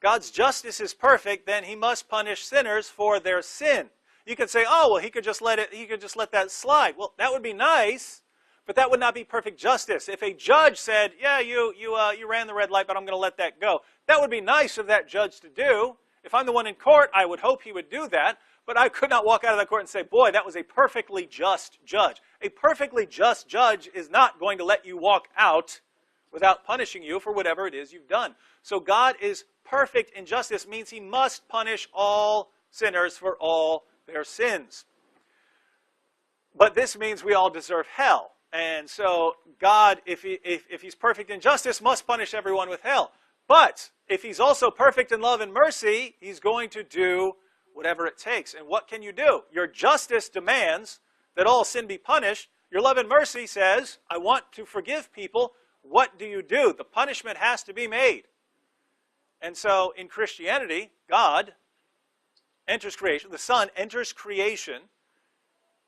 Speaker 2: God's justice is perfect, then he must punish sinners for their sin. You could say, oh, well, he could just let that slide. Well, that would be nice, but that would not be perfect justice. If a judge said, yeah, you ran the red light, but I'm going to let that go, that would be nice of that judge to do. If I'm the one in court, I would hope he would do that. But I could not walk out of that court and say, boy, that was a perfectly just judge. A perfectly just judge is not going to let you walk out without punishing you for whatever it is you've done. So God is perfect in justice, means he must punish all sinners for all their sins. But this means we all deserve hell. And so God, if he's perfect in justice, must punish everyone with hell. But if he's also perfect in love and mercy, he's going to do whatever it takes. And what can you do? Your justice demands that all sin be punished. Your love and mercy says, I want to forgive people. What do you do? The punishment has to be made. And so in Christianity, God enters creation, the Son enters creation,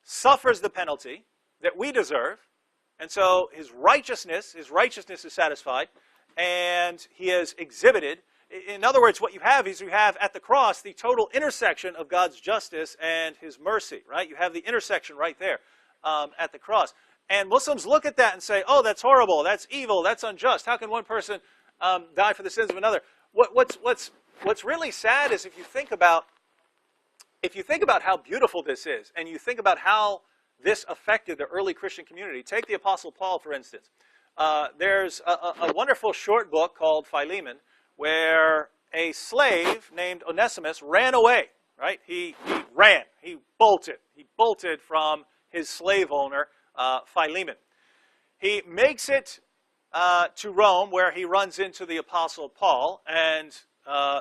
Speaker 2: suffers the penalty that we deserve, and so his righteousness is satisfied, and he is exhibited. In other words, what you have is you have at the cross the total intersection of God's justice and his mercy, right? You have the intersection right there at the cross. And Muslims look at that and say, oh, that's horrible, that's evil, that's unjust. How can one person die for the sins of another. What's really sad is if you think about how beautiful this is, and you think about how this affected the early Christian community. Take the Apostle Paul, for instance. There's a wonderful short book called Philemon, where a slave named Onesimus ran away. Right? He ran. He bolted. He bolted from his slave owner, Philemon. He makes it to Rome, where he runs into the Apostle Paul and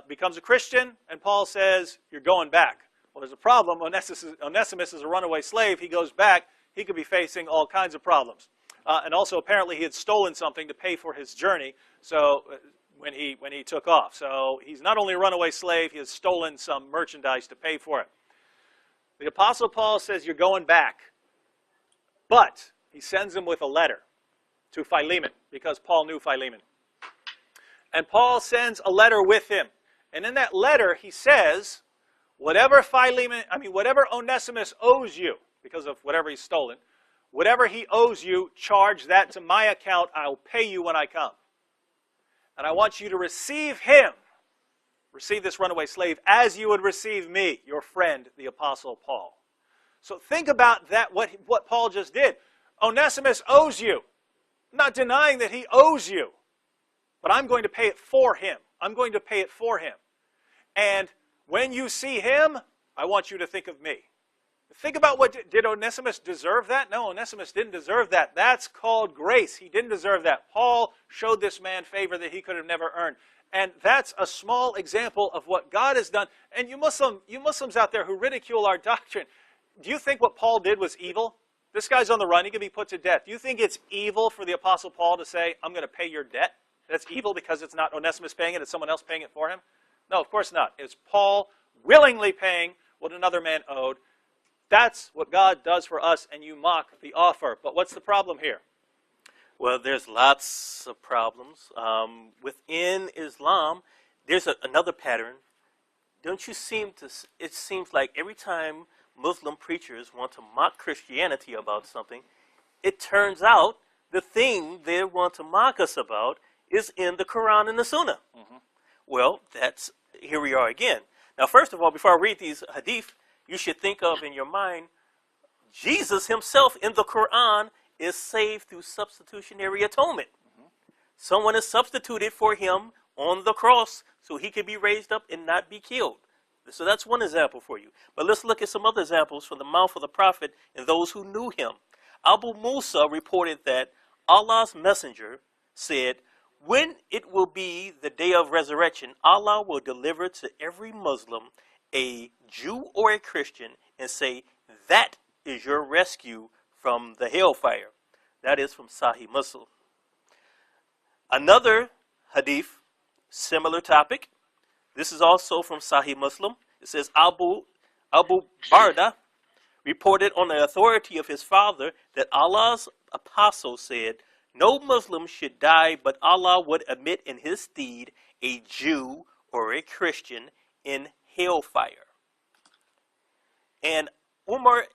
Speaker 2: becomes a Christian. And Paul says, "You're going back." Well, there's a problem. Onesimus is a runaway slave. He goes back. He could be facing all kinds of problems. And also, apparently, he had stolen something to pay for his journey. So when he took off, so he's not only a runaway slave, he has stolen some merchandise to pay for it. The Apostle Paul says, "You're going back," but he sends him with a letter to Philemon because Paul knew Philemon. And Paul sends a letter with him, and in that letter he says, whatever Onesimus owes you, because of whatever he's stolen, whatever he owes you, charge that to my account. I'll pay you when I come. And I want you to receive him, receive this runaway slave, as you would receive me, your friend, the Apostle Paul. So think about that, what Paul just did. Onesimus owes you. I'm not denying that he owes you, but I'm going to pay it for him. I'm going to pay it for him. And when you see him, I want you to think of me. Think about did Onesimus deserve that? No, Onesimus didn't deserve that. That's called grace. He didn't deserve that. Paul showed this man favor that he could have never earned. And that's a small example of what God has done. And you Muslims out there who ridicule our doctrine, do you think what Paul did was evil? This guy's on the run. He can be put to death. Do you think it's evil for the Apostle Paul to say, "I'm going to pay your debt"? That's evil because it's not Onesimus paying it, it's someone else paying it for him? No, of course not. It's Paul willingly paying what another man owed. That's what God does for us, and you mock the offer. But what's the problem here?
Speaker 3: Well, there's lots of problems. Within Islam, there's another pattern. Don't you it seems like every time Muslim preachers want to mock Christianity about something, it turns out the thing they want to mock us about is in the Quran and the Sunnah. Mm-hmm. Well, here we are again. Now, first of all, before I read these hadith, you should think of in your mind, Jesus himself in the Quran is saved through substitutionary atonement. Mm-hmm. Someone is substituted for him on the cross so he could be raised up and not be killed. So that's one example for you. But let's look at some other examples from the mouth of the prophet and those who knew him. Abu Musa reported that Allah's messenger said, "When it will be the day of resurrection, Allah will deliver to every Muslim a Jew or a Christian and say, 'That is your rescue from the hellfire.'" That is from Sahih Muslim. Another hadith, similar topic. This is also from Sahih Muslim. It says Abu Barda reported on the authority of his father that Allah's apostle said, "No Muslim should die, but Allah would admit in his stead a Jew or a Christian in hellfire." And Umar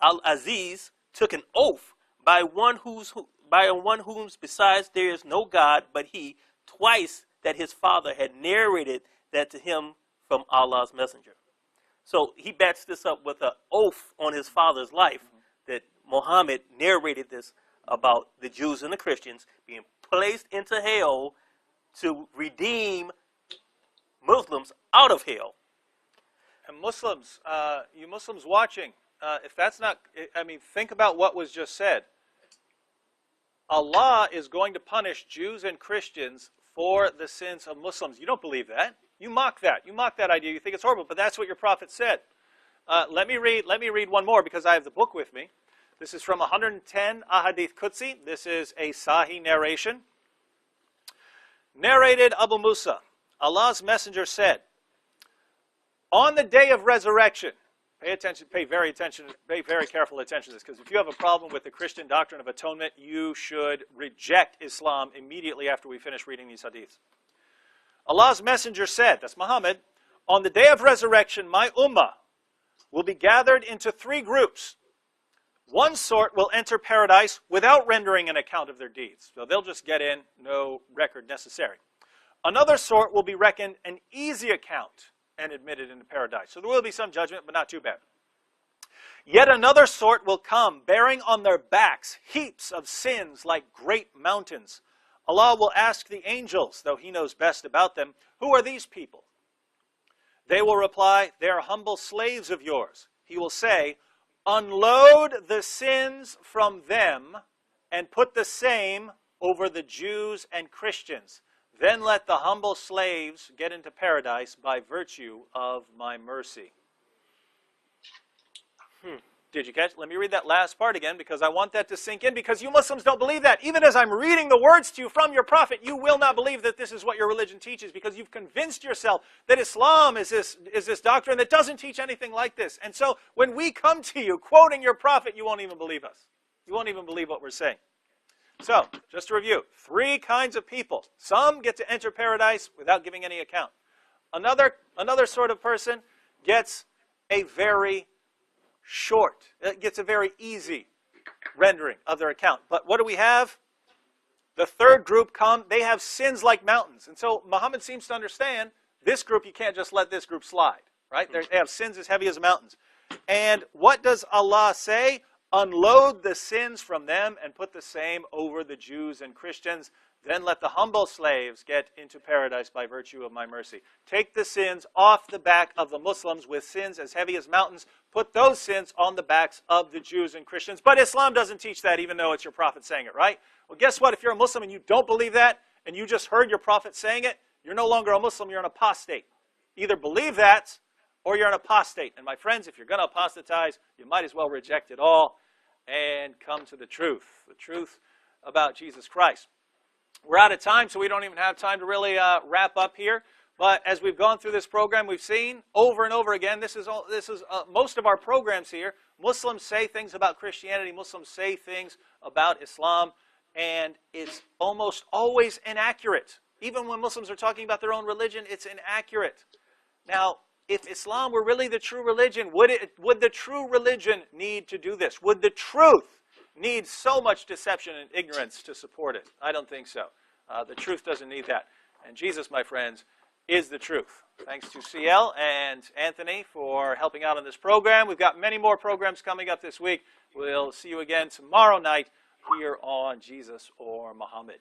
Speaker 3: al-Aziz took an oath by one whom besides there is no God but he, twice that his father had narrated that to him from Allah's messenger. So he backs this up with an oath on his father's life that Muhammad narrated this about the Jews and the Christians being placed into hell to redeem Muslims out of hell.
Speaker 2: And Muslims, you Muslims watching, if that's not, think about what was just said. Allah is going to punish Jews and Christians for the sins of Muslims. You don't believe that. You mock that. You mock that idea. You think it's horrible, but that's what your prophet said. Let me read one more because I have the book with me. This is from 110 Ahadith Qudsi. This is a Sahih narration. Narrated Abu Musa, Allah's messenger said, "On the day of resurrection," pay very careful attention to this, because if you have a problem with the Christian doctrine of atonement, you should reject Islam immediately after we finish reading these hadiths. Allah's messenger said, that's Muhammad, "On the day of resurrection, my ummah will be gathered into three groups. One sort will enter paradise without rendering an account of their deeds." So they'll just get in, no record necessary. Another sort will be reckoned an easy account and admitted into paradise. So there will be some judgment, but not too bad. Yet another sort will come, bearing on their backs heaps of sins like great mountains. Allah will ask the angels, though He knows best about them, who are these people? They will reply, they are humble slaves of yours. He will say, unload the sins from them and put the same over the Jews and Christians. Then let the humble slaves get into paradise by virtue of my mercy. Did you catch? Let me read that last part again because I want that to sink in, because you Muslims don't believe that. Even as I'm reading the words to you from your prophet, you will not believe that this is what your religion teaches, because you've convinced yourself that Islam is this doctrine that doesn't teach anything like this. And so when we come to you quoting your prophet, you won't even believe us. You won't even believe what we're saying. So, just to review, 3 kinds of people. Some get to enter paradise without giving any account. Another sort of person gets a very short, it gets a very easy rendering of their account. But what do we have? The third group come, they have sins like mountains. And so Muhammad seems to understand this group, you can't just let this group slide, right? They have sins as heavy as mountains. And what does Allah say? Unload the sins from them and put the same over the Jews and Christians. Then let the humble slaves get into paradise by virtue of my mercy. Take the sins off the back of the Muslims with sins as heavy as mountains. Put those sins on the backs of the Jews and Christians. But Islam doesn't teach that, even though it's your prophet saying it, right? Well, guess what? If you're a Muslim and you don't believe that, and you just heard your prophet saying it, you're no longer a Muslim, you're an apostate. Either believe that, or you're an apostate. And my friends, if you're going to apostatize, you might as well reject it all and come to the truth about Jesus Christ. We're out of time, so we don't even have time to really wrap up here. But as we've gone through this program, we've seen over and over again, this is most of our programs here. Muslims say things about Christianity, Muslims say things about Islam, and it's almost always inaccurate. Even when Muslims are talking about their own religion, it's inaccurate. Now, if Islam were really the true religion, would the true religion need to do this? Would the truth need so much deception and ignorance to support it? I don't think so. The truth doesn't need that. And Jesus, my friends, is the truth. Thanks to CL and Anthony for helping out on this program. We've got many more programs coming up this week. We'll see you again tomorrow night here on Jesus or Muhammad.